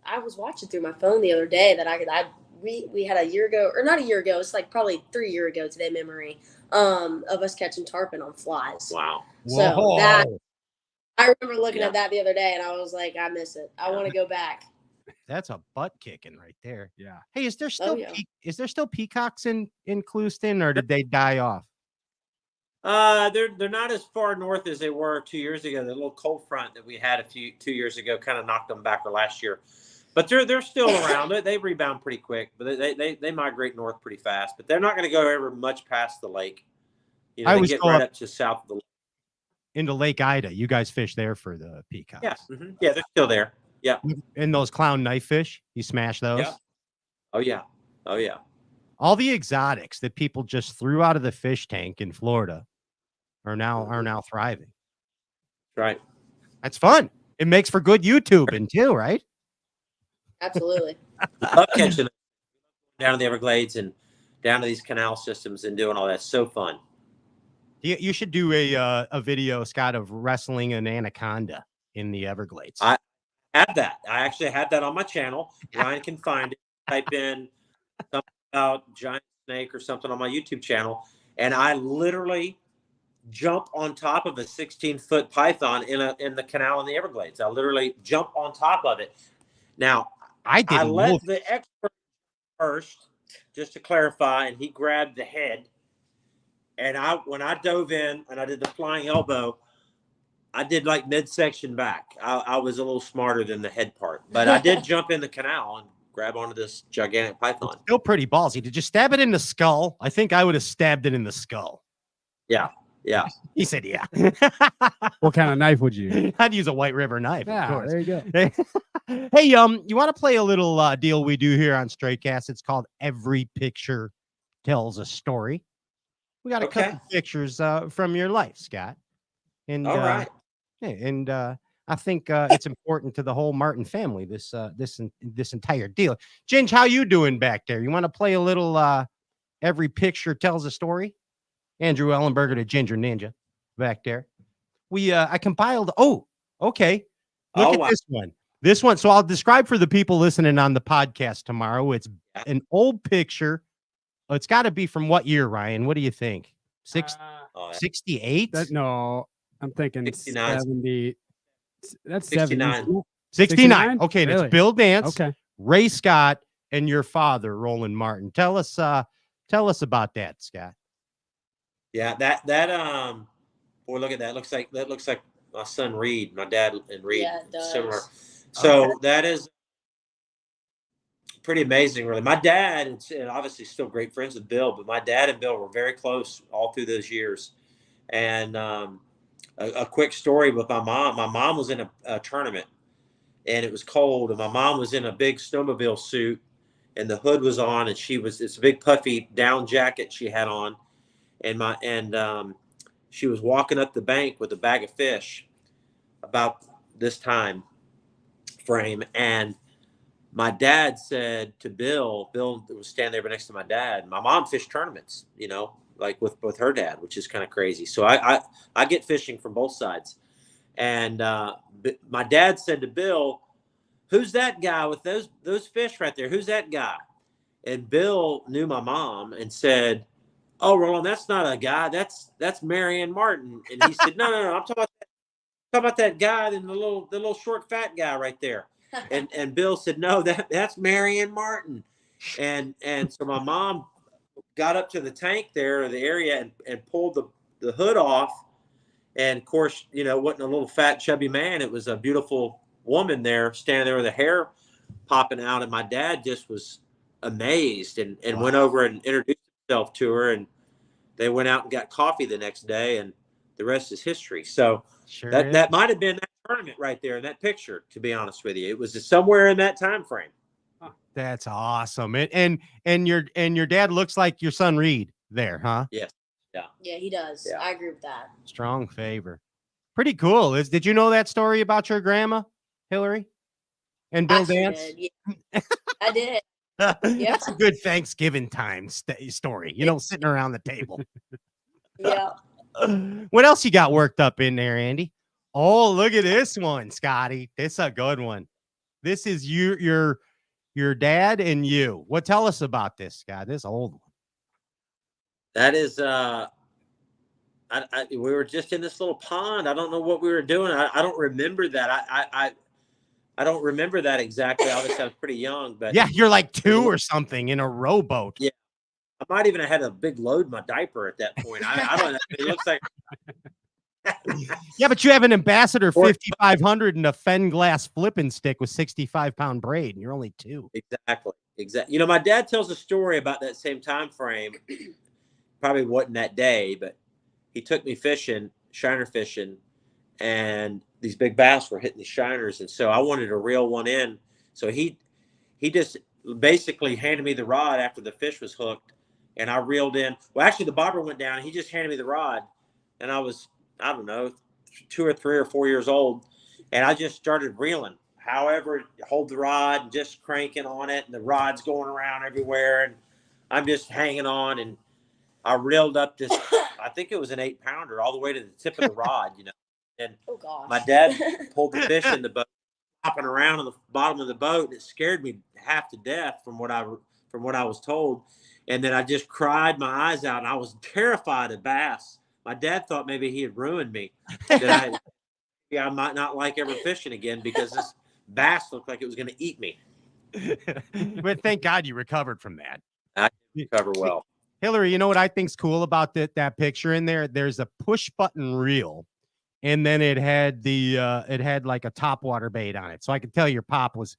I was watching through my phone the other day that we had a year ago, or not a year ago, it's like probably 3 years ago today memory, of us catching tarpon on flies. Wow. So I remember looking at that the other day and I was like, I miss it. I want to go back. That's a butt kicking right there. Yeah. Hey, is there still peacocks in Clewiston, or did they die off? They're not as far north as they were 2 years ago. The little cold front that we had 2 years ago kind of knocked them back, or last year. But they're still around. They rebound pretty quick, but they migrate north pretty fast. But they're not going to go ever much past the lake. They get right up to south of the lake. Into Lake Ida. You guys fish there for the peacocks. Yeah. Mm-hmm. Yeah, they're still there. Yeah. And those clown knife fish, you smash those? Yeah. Oh yeah. Oh yeah. All the exotics that people just threw out of the fish tank in Florida are now thriving. Right. That's fun. It makes for good YouTubing too, right? Absolutely. Love catching them down in the Everglades and down to these canal systems and doing all that. So fun. You should do a video, Scott, of wrestling an anaconda in the Everglades. I have that. I actually have that on my channel. Ryan can find it. Type in something about giant snake or something on my YouTube channel, and I literally jump on top of a 16-foot python in the canal in the Everglades. I literally jump on top of it. Now, I let the expert first, just to clarify, and he grabbed the head. And when I dove in and I did the flying elbow, I did like midsection back. I was a little smarter than the head part, but I did jump in the canal and grab onto this gigantic python. It's still pretty ballsy. Did you stab it in the skull? I think I would have stabbed it in the skull. Yeah. Yeah. He said, yeah. What kind of knife would you use? I'd use a White River knife. Yeah, of course. there you go. Hey, you want to play a little deal we do here on Straight Cast? It's called Every Picture Tells a Story. We got a couple pictures from your life, Scott. And all right. And I think it's important to the whole Martin family, this entire deal. Ginge, how you doing back there? You want to play a little Every Picture Tells a Story? Andrew Ellenberger to Ginger Ninja back there. I compiled. Oh, okay. Look at this one. This one. So I'll describe for the people listening on the podcast tomorrow. It's an old picture. It's got to be from what year, Ryan? What do you think? 68? No, I'm thinking 69. 70. That's 69. 70. 69. Okay, and really? it's Bill Dance, Okay. Ray Scott, and your father, Roland Martin. Tell us about that, Scott. Yeah, that boy, look at that. That looks like my son Reed, my dad and Reed. Yeah, it does. Similar. So that is pretty amazing, really. My dad, and obviously still great friends with Bill, but my dad and Bill were very close all through those years. And a quick story with my mom. My mom was in a tournament, and it was cold, and my mom was in a big snowmobile suit, and the hood was on, and it's a big puffy down jacket she had on, and she was walking up the bank with a bag of fish about this time frame, and my dad said to Bill was standing there next to my dad. My mom fished tournaments, like with her dad, which is kind of crazy. So I get fishing from both sides. And my dad said to Bill, "Who's that guy with those fish right there? Who's that guy?" And Bill knew my mom and said, "Oh, Roland, that's not a guy. That's Marianne Martin." And he said, "No, I'm talking about that guy, and the little short fat guy right there." And Bill said, "No, that's Marianne Martin." And so my mom got up to the tank there, or the area, and pulled the hood off, And of course, you know, it wasn't a little fat, chubby man. It was a beautiful woman there, standing there with the hair popping out. And my dad just was amazed and went over and introduced himself to her. And they went out and got coffee the next day, and the rest is history. So that might have been that tournament right there in that picture, to be honest with you. It was somewhere in that time frame. That's awesome. And your dad looks like your son Reed there, huh? Yes. Yeah. Yeah, he does. Yeah. I agree with that. Strong favor. Pretty cool. Did you know that story about your grandma, Hilary? And Bill Dance? Did. Yeah. I did. Yeah. That's a good Thanksgiving time story, you know, sitting around the table. Yeah. What else you got worked up in there, Andy? Oh, look at this one, Scotty. This is a good one. This is your dad and you. What tell us about this, Scott? This old one. That is we were just in this little pond. I don't know what we were doing. I don't remember that. I don't remember that exactly. Obviously, I was pretty young, but yeah, you're like 2 or something in a rowboat. Yeah, I might even have had a big load in my diaper at that point. I don't know. It looks like. Yeah, but you have an Ambassador 5500 and a Fen glass flipping stick with 65-pound braid, and you're only 2. Exactly. You know, my dad tells a story about that same time frame. Probably wasn't that day, but he took me fishing, shiner fishing, and these big bass were hitting the shiners, and so I wanted to reel one in. So he just basically handed me the rod after the fish was hooked, and I reeled in. Well, actually, the bobber went down, and he just handed me the rod, and I was, I don't know, 2 or 3 or 4 years old, and I just started reeling. However, hold the rod and just cranking on it, and the rod's going around everywhere, and I'm just hanging on, and I reeled up this, I think it was an 8-pounder all the way to the tip of the rod, you know. And my dad pulled the fish in the boat, hopping around on the bottom of the boat, and it scared me half to death from what I was told. And then I just cried my eyes out, and I was terrified of bass. My dad thought maybe he had ruined me, that I might not like ever fishing again because this bass looked like it was going to eat me. But thank God you recovered from that. I recovered well. Hilary, you know what I think's cool about that picture in there? There's a push button reel, and then it had like a topwater bait on it. So I could tell your pop was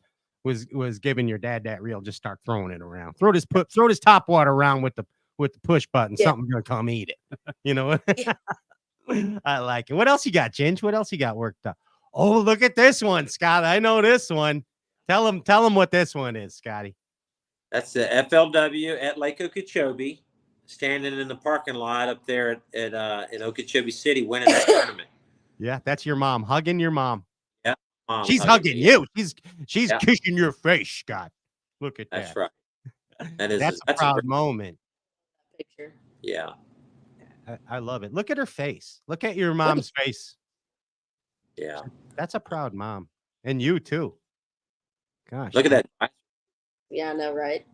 giving your dad that reel. Just start throwing it around. Throw this topwater around with the push button. Yeah. Something's gonna come eat it. You know. Yeah. I like it. What else you got, Ginge? What else you got worked up? Oh, look at this one, Scott. I know this one. Tell him what this one is, Scotty. That's the FLW at Lake Okeechobee. Standing in the parking lot up there in Okeechobee City, winning that tournament. Yeah, that's your mom hugging your mom. Yeah, mom she's hugging you. She's kissing your face, Scott. Look at that. That's right. That's a proud moment. Picture. Yeah, I love it. Look at her face. Look at your mom's face. Yeah, that's a proud mom, and you too. Gosh, look at that. Yeah, I know, right?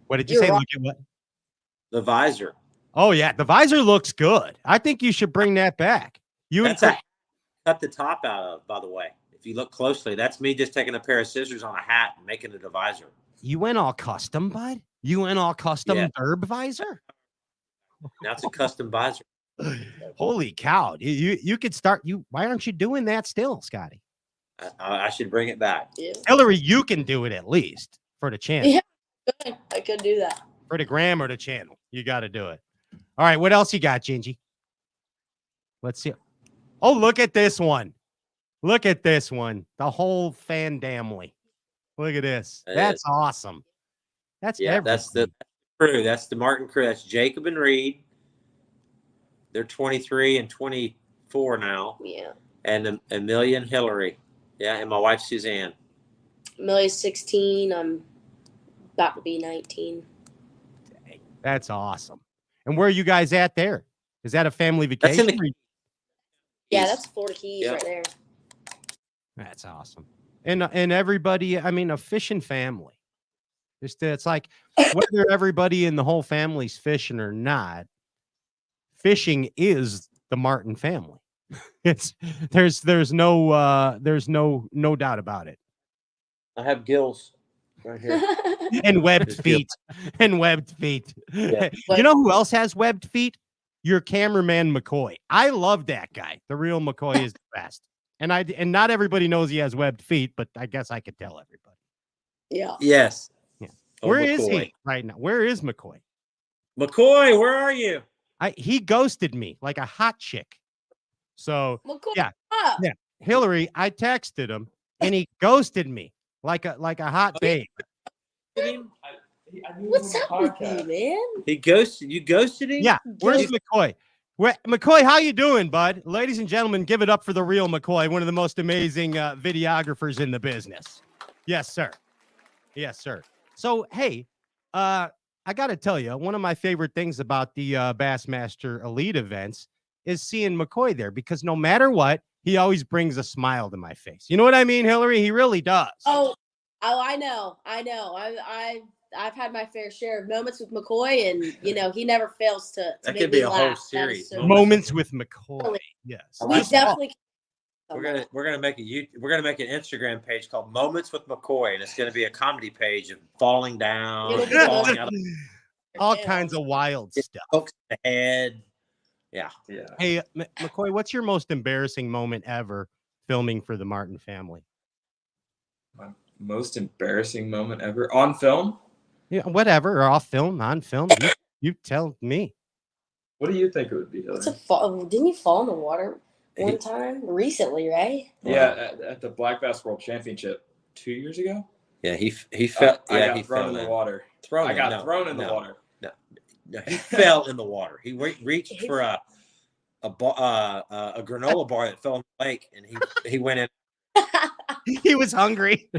What did you say? Look at what? The visor. Oh yeah, the visor looks good. I think you should bring that back. Cut the top out of, by the way. If you look closely, that's me just taking a pair of scissors on a hat and making it a visor. You went all custom, bud? You went all custom herb visor? Now it's a custom visor. Holy cow. You could start why aren't you doing that still, Scotty? I should bring it back. Yeah. Hilary, you can do it at least for the channel. Yeah, I could do that. For the gram or the channel. You got to do it. All right. What else you got, Gingy? Let's see. Oh, look at this one. Look at this one. The whole fan family. Look at this. That's awesome. That's that's the crew. That's the Martin crew. That's Jacob and Reed. They're 23 and 24 now. Yeah. And Amelia and Hilary. Yeah, and my wife Suzanne. Amelia's 16. I'm about to be 19. That's awesome. And where are you guys at there? Is that a family vacation? Yeah, that's Florida Keys right there. That's awesome. And everybody, I mean, a fishing family. It's like whether everybody in the whole family's fishing or not, fishing is the Martin family. There's no doubt about it. I have gills right here. And webbed feet. And webbed feet. Yeah. You know who else has webbed feet? your cameraman McCoy. I love that guy. The real McCoy is the best. And not everybody knows he has webbed feet, but I guess I could tell everybody. Yeah. Yes. Yeah. Oh, Where is McCoy. he right now? Where is McCoy? McCoy, where are you? He ghosted me like a hot chick. So McCoy, yeah. up. Yeah. Hillary, I texted him and he ghosted me like a hot babe. What's up with you, man? He ghosted you. Ghosted him? Yeah. Where's McCoy? McCoy, how you doing, bud? Ladies and gentlemen, give it up for the real McCoy, one of the most amazing videographers in the business. Yes, sir. Yes, sir. So, hey, I got to tell you, one of my favorite things about the Bassmaster Elite events is seeing McCoy there, because no matter what, he always brings a smile to my face. You know what I mean, Hillary? He really does. Oh, I know. I've had my fair share of moments with McCoy, and he never fails to That make could be me a laugh. whole That is series. so Moments with McCoy. Yes. We definitely. We're gonna make an Instagram page called Moments with McCoy, and it's gonna be a comedy page of falling down, falling out of all kinds of wild stuff. Hooks in the head. Yeah. Hey, McCoy, what's your most embarrassing moment ever filming for the Martin family? My most embarrassing moment ever on film? Yeah, whatever, or off film, on film. You tell me. What do you think it would be? Didn't you fall in the water one time recently, right? Yeah, at the Black Bass World Championship 2 years ago. Yeah, he fell. I got thrown in the water. I got thrown in the water. No, he fell in the water. He reached for a granola bar that fell in the lake, and he went in. He was hungry.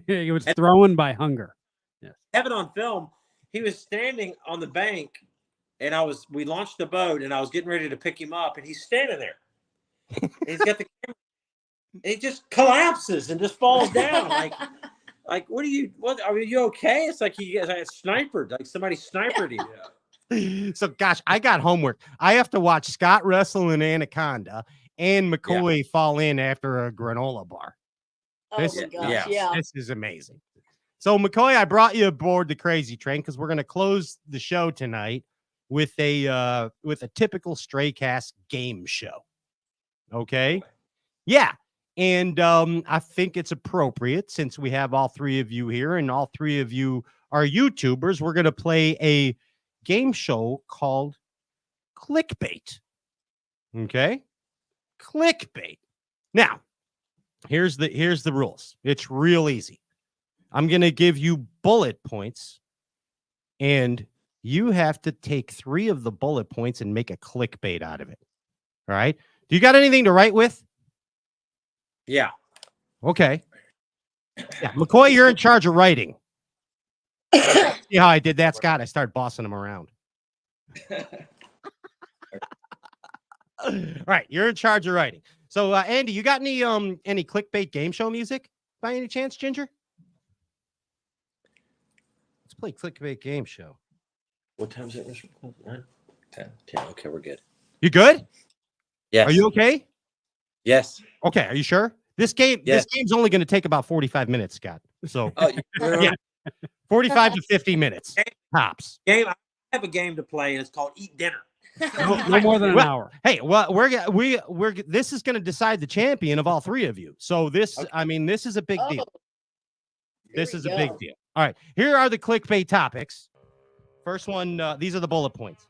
He was thrown by hunger. Yes. Have it on film. He was standing on the bank, and we launched the boat, and I was getting ready to pick him up, and he's standing there. And he's got the camera. It just collapses and just falls down. Like, what are you okay? It's like he got sniped, like somebody sniped him. So, gosh, I got homework. I have to watch Scott wrestle in Anaconda and McCoy fall in after a granola bar. This is amazing. So, McCoy, I brought you aboard the crazy train because we're going to close the show tonight with a typical Stray Cast game show. Okay? Yeah. And I think it's appropriate, since we have all three of you here and all three of you are YouTubers, we're going to play a game show called Clickbait. Okay? Clickbait. Now, here's the rules. It's real easy. I'm going to give you bullet points, and you have to take 3 of the bullet points and make a clickbait out of it. All right? Do you got anything to write with? Yeah. Okay. Yeah, McCoy, you're in charge of writing. See how I did that, Scott? I started bossing him around. All right, you're in charge of writing. So, Andy, you got any clickbait game show music by any chance, Ginger? Let's play clickbait game show. What time is it? 9, 10. Okay, we're good. You good? Yes. Are you okay? Yes. Okay, are you sure? This game's only going to take about 45 minutes, Scott. So, yeah, 45 to 50 minutes tops. I have a game to play, and it's called Eat Dinner. No more than an hour. Hey, well, this is going to decide the champion of all 3 of you. So this is a big deal. This is a big deal. All right, here are the clickbait topics. First one, these are the bullet points.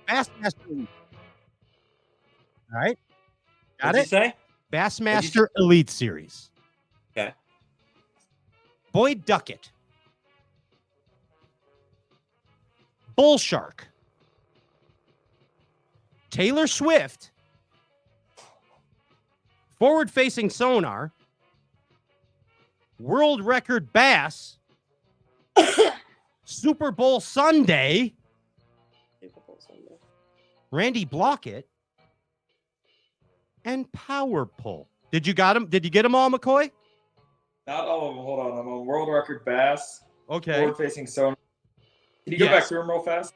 Bassmaster Elite. All right. Got What'd it? you say? Bassmaster Elite Series. Okay. Boyd Duckett. Bull Shark. Taylor Swift. Forward-facing sonar. World record bass. Super Bowl Sunday. Randy Blockett. And power pull. Did you got him? Did you get them all, McCoy? Not all of them. Hold on. I'm on world record bass. Okay. Forward facing sonar. Can you go back through them real fast?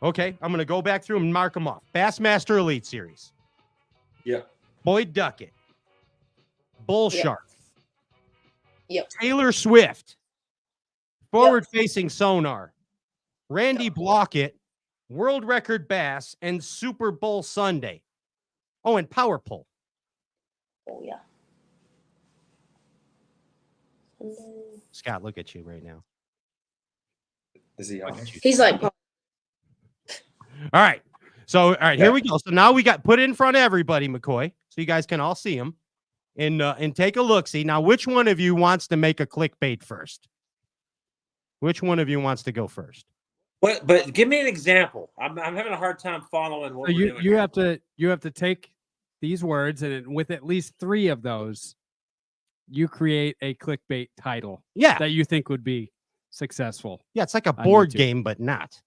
Okay. I'm going to go back through them and mark them off. Bassmaster Elite Series. Yep. Boyd Duckett. Bull Shark. Yep. Taylor Swift. Forward facing sonar. Randy Blockett. World Record Bass, and Super Bowl Sunday. Oh, and Power Pull. Oh, yeah. Scott, look at you right now. Is he on? He's like, all right. So, all right, here we go. So now we got put in front of everybody, McCoy, so you guys can all see them and take a look. See, now which one of you wants to make a clickbait first? Which one of you wants to go first? What? But give me an example. I'm having a hard time following what So we're doing. you have to take these words, and with at least 3 of those, you create a clickbait title. Yeah. That you think would be successful. Yeah, it's like a board game, but not.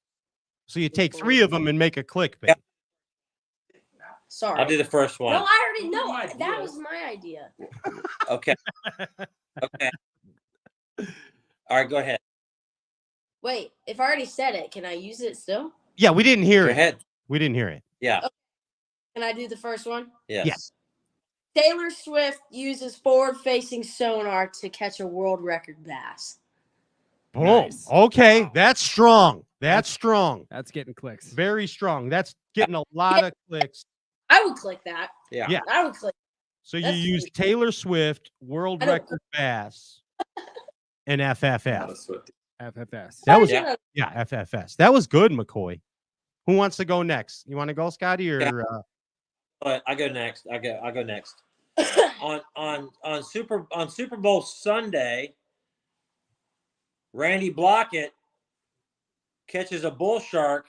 So you take 3 of them and make a clickbait. Yeah. sorry. I'll do the first one. No, I already know. That was my idea. Okay. Okay. All right, go ahead. Wait, if I already said it, can I use it still? Yeah, we didn't hear Go it. ahead. We didn't hear it. Yeah. Okay. Can I do the first one? Yes. Yeah. Taylor Swift uses forward-facing sonar to catch a world record bass. Boom. Nice. Okay, that's strong. That's strong. That's getting clicks. Very strong. That's getting a lot of clicks. I would click that. Yeah. Yeah. I would click. So you That's use easy. Taylor Swift, world I don't- record bass, and FFF. FFS. That was Yeah. yeah, FFS. That was good, McCoy. Who wants to go next? You want to go, Scotty, or Yeah. But I go next. I'll go next. on Super Bowl Sunday, Randy Blockett catches a bull shark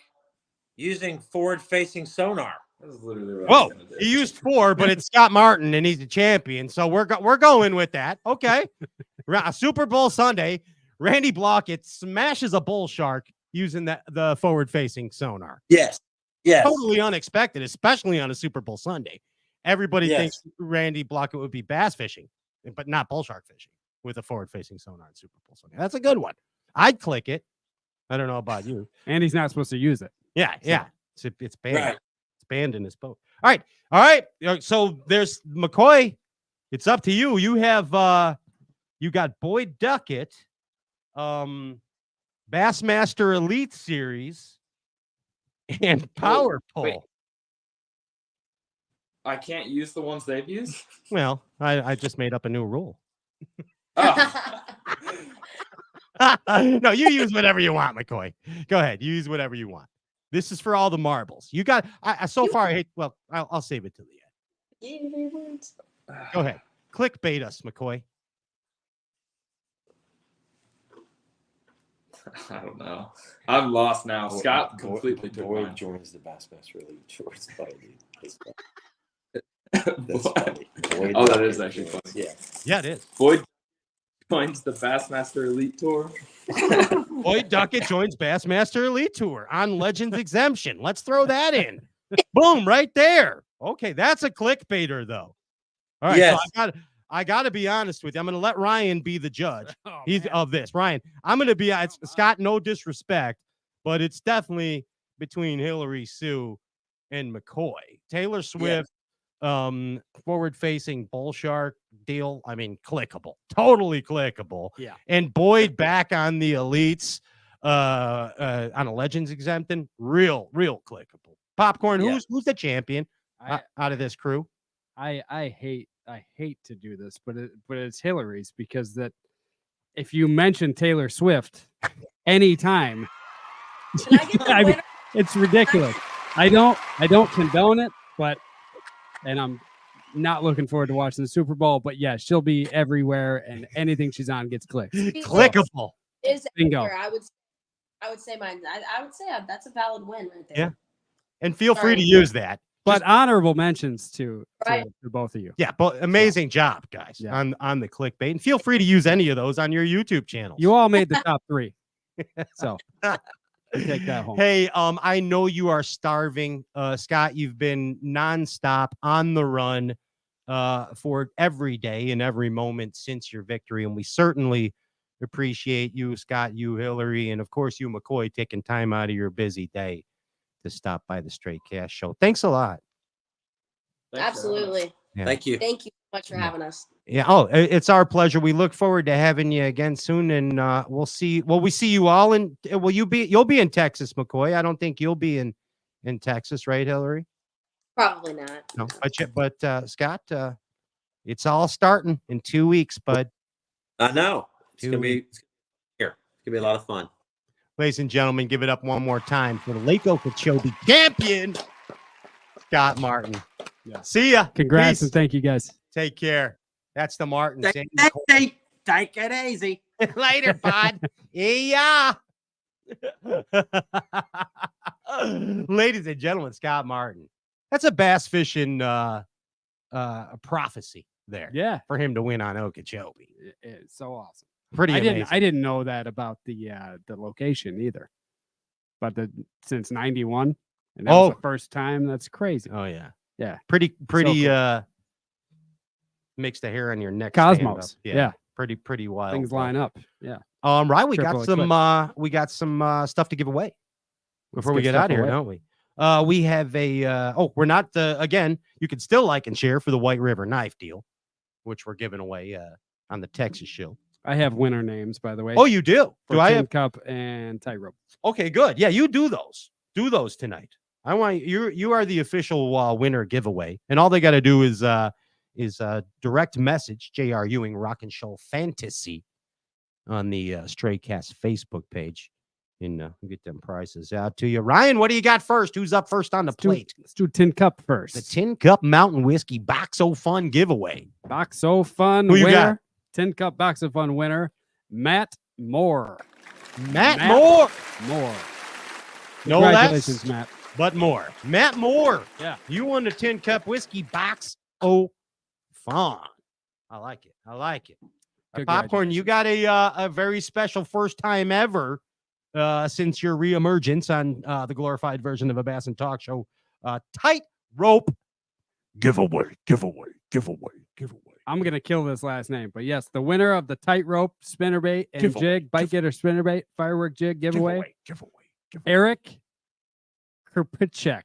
using forward-facing sonar. That was literally what I whoa? was gonna do. He used 4, but it's Scott Martin, and he's the champion. So we're going with that. Okay. Super Bowl Sunday, Randy Blockett smashes a bull shark using the forward-facing sonar. Yes. Yes. Totally unexpected, especially on a Super Bowl Sunday. Everybody Yes. thinks Randy Blockett would be bass fishing, but not bull shark fishing with a forward-facing sonar on Super Bowl Sunday. That's a good one. I'd click it. I don't know about you. And he's not supposed to use it. Yeah, yeah. It's banned. Right. It's banned in his boat. All right. So there's McCoy. It's up to you. You have you got Boyd Duckett, Bassmaster Elite Series, and Power Pull. Wait. I can't use the ones they've used? Well, I just made up a new rule. Oh. No, you use whatever you want, McCoy. Go ahead. You use whatever you want. This is for all the marbles. You got so far. I'll save it to the end. Go ahead. Clickbait us, McCoy. I don't know. I'm lost now. Scott completely took Boyd mine. joins the Bassmaster Elite Shorts Party. What? Boyd Oh, that Duckett is actually funny. joins- Yeah, it is. Boyd joins the Bassmaster Elite Tour. Boyd Duckett joins Bassmaster Elite Tour on Legends Exemption. Let's throw that in. Boom, right there. Okay, that's a clickbaiter, though. All right, Yes. so I got to be honest with you. I'm going to let Ryan be the judge. Oh, He's man. of this. Ryan, I'm going to be it's Scott, no disrespect, but it's definitely between Hillary Sue and McCoy. Taylor Swift, forward-facing bull shark deal. I mean, clickable. Totally clickable. Yeah. And Boyd back on the elites on a Legends exemption. Real clickable. Popcorn, Yeah. who's the champion out of this crew? I hate to do this, but it's Hillary's, because that if you mention Taylor Swift anytime, Can I get the I mean, winner? it's ridiculous. I don't condone it, and I'm not looking forward to watching the Super Bowl. But yeah, she'll be everywhere, and anything she's on gets clicks. Clickable. Is Bingo. I would say mine. I would say that's a valid win right there. Yeah. And feel free Sorry. to use that. But honorable mentions to Right. both of you. Yeah, but amazing job, guys, Yeah. on the clickbait. And feel free to use any of those on your YouTube channels. You all made the top 3, so take that home. Hey, I know you are starving. Scott, you've been nonstop on the run for every day and every moment since your victory. And we certainly appreciate you, Scott, you, Hillary, and of course you, McCoy, taking time out of your busy day to stop by the Straight Cash Show. Thanks a lot. Thanks for having us. Absolutely. Yeah. Thank you. Thank you so much for having us. Yeah. Oh, it's our pleasure. We look forward to having you again soon, and we'll see. Well, we see you all in. You'll be in Texas, McCoy. I don't think you'll be in Texas, right, Hillary? Probably not. No, but Scott, it's all starting in 2 weeks, bud. I know. It's gonna be a lot of fun. Ladies and gentlemen, give it up one more time for the Lake Okeechobee champion, Scott Martin. Yeah. See ya. Congrats Peace. and thank you guys. Take care. That's the Martin. Take it easy. Later, bud. Yeah. Ladies and gentlemen, Scott Martin. That's a bass fishing prophecy there. Yeah. For him to win on Okeechobee. It's so awesome. Pretty amazing. I didn't know that about the location either. But since 91, and that was the first time, that's crazy. Oh yeah. Yeah. Pretty So cool. Makes the hair on your neck Cosmos. stand up. Yeah. Pretty wild. Things line up. Yeah. Right, we Triple got some stuff to give away before we get out of here, don't we? We have we're not again, you can still like and share for the White River knife deal, which we're giving away on the Texas show. I have winner names, by the way. Oh, you do? Do I have cup and tightrope? Okay, good. Yeah, you do those. Do those tonight. I want you are the official winner giveaway, and all they got to do is direct message J.R. Ewing Rock and Show Fantasy on the Stray Cast Facebook page, and we'll get them prizes out to you. Ryan, what do you got first? Who's up first on the plate? Let's do Tin Cup first. The Tin Cup Mountain Whiskey Box O Fun giveaway. Box O Fun Who you winner. got? Tin Cup Box of Fun winner, Matt Moore. Matt Moore. No Congratulations, less, Matt. but more. Matt Moore. Yeah. You won the Tin Cup Whiskey Box O Fun. I like it. Popcorn, you got a very special first time ever since your reemergence on the glorified version of a Bass and Talk Show. Tightrope giveaway. I'm going to kill this last name, but yes, the winner of the tightrope, spinnerbait, and jig, bite getter spinnerbait, firework jig giveaway. Eric Krpicek.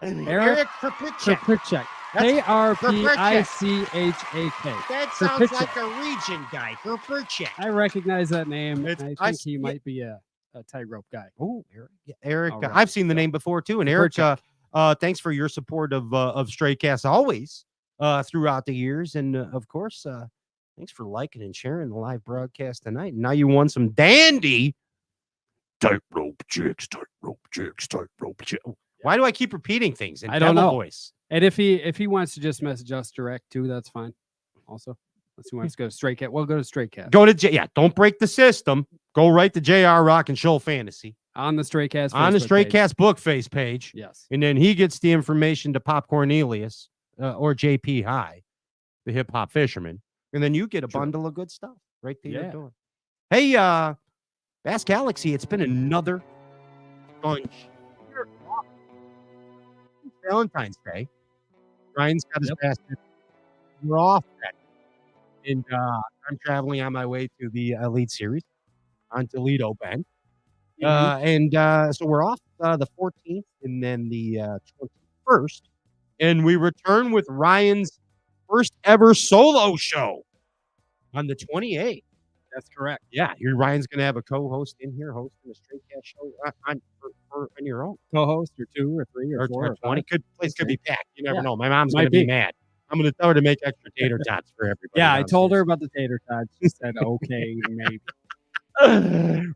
Eric Krpicek. Krpicek. K-R-P-I-C-H-A-K. That sounds like a region guy. Krpicek. I recognize that name. I think he yeah. might be a tightrope guy. Oh, Eric. Yeah, Eric. All right. I've seen the name before too. And Eric, thanks for your support of Stray Cast always throughout the years. And of course, thanks for liking and sharing the live broadcast tonight. Now you won some dandy tightrope jigs. Why do I keep repeating things? I don't know. Voice. And if he wants to just message us direct too, that's fine. Also, unless he wants to go to Stray Cat, we'll go to Stray Cat. Go to don't break the system. Go right to JR Rock and Show Fantasy on the Stray Cast on the Stray Cast book face page. Yes, and then he gets the information to Pop Cornelius or JP High, the hip hop fisherman, and then you get a bundle of good stuff right to your door. Hey, Bass Galaxy, it's been another fun Valentine's Day. Ryan's got his basket. We're off that. And I'm traveling on my way to the Elite Series on Toledo Bend. So we're off the 14th and then the 21st. And we return with Ryan's first ever solo show on the 28th. That's correct. Yeah, Ryan's going to have a co-host in here hosting a Straight Cast show on your own. Co-host or 2 or 3 or 4 or 20. Place could be packed. You never know. My mom's Might going to be be. mad. I'm going to tell her to make extra tater tots for everybody. Yeah, I told her about the tater tots. She said, okay, maybe.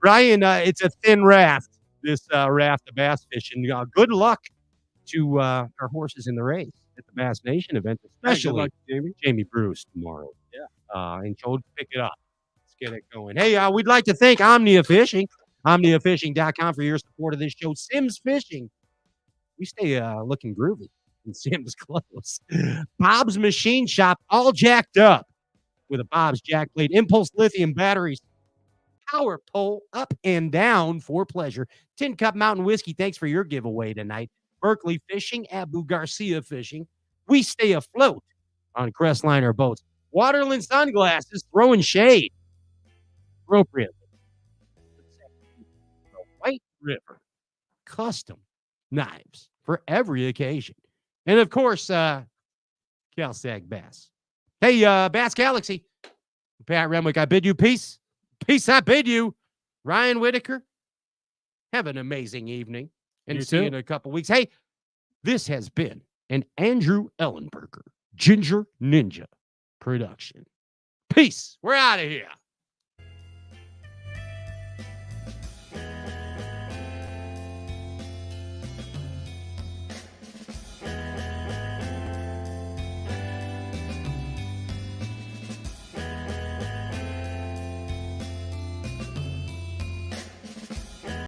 Ryan, it's a thin raft, this raft of bass fishing. Good luck to our horses in the race at the Bass Nation event, especially luck, Jamie Bruce tomorrow. Yeah. And Joe, pick it up. Let's get it going. Hey, we'd like to thank Omnia Fishing, OmniaFishing.com for your support of this show. Sims Fishing. We stay looking groovy in Sims clothes. Bob's Machine Shop, all jacked up with a Bob's jack plate, Impulse lithium batteries, power pole up and down for pleasure. Tin Cup Mountain Whiskey, thanks for your giveaway tonight. Berkeley Fishing, Abu Garcia Fishing. We stay afloat on Crestliner boats. Waterland Sunglasses, throwing shade appropriately. The White River custom knives for every occasion. And of course, Cal-Sag Bass. Hey, Bass Galaxy. Pat Renwick, I bid you peace. Peace, I bid you. Ryan Whitaker, have an amazing evening. And see you in a couple weeks. Hey, this has been an Andrew Ellenberger Ginger Ninja production. Peace. We're out of here.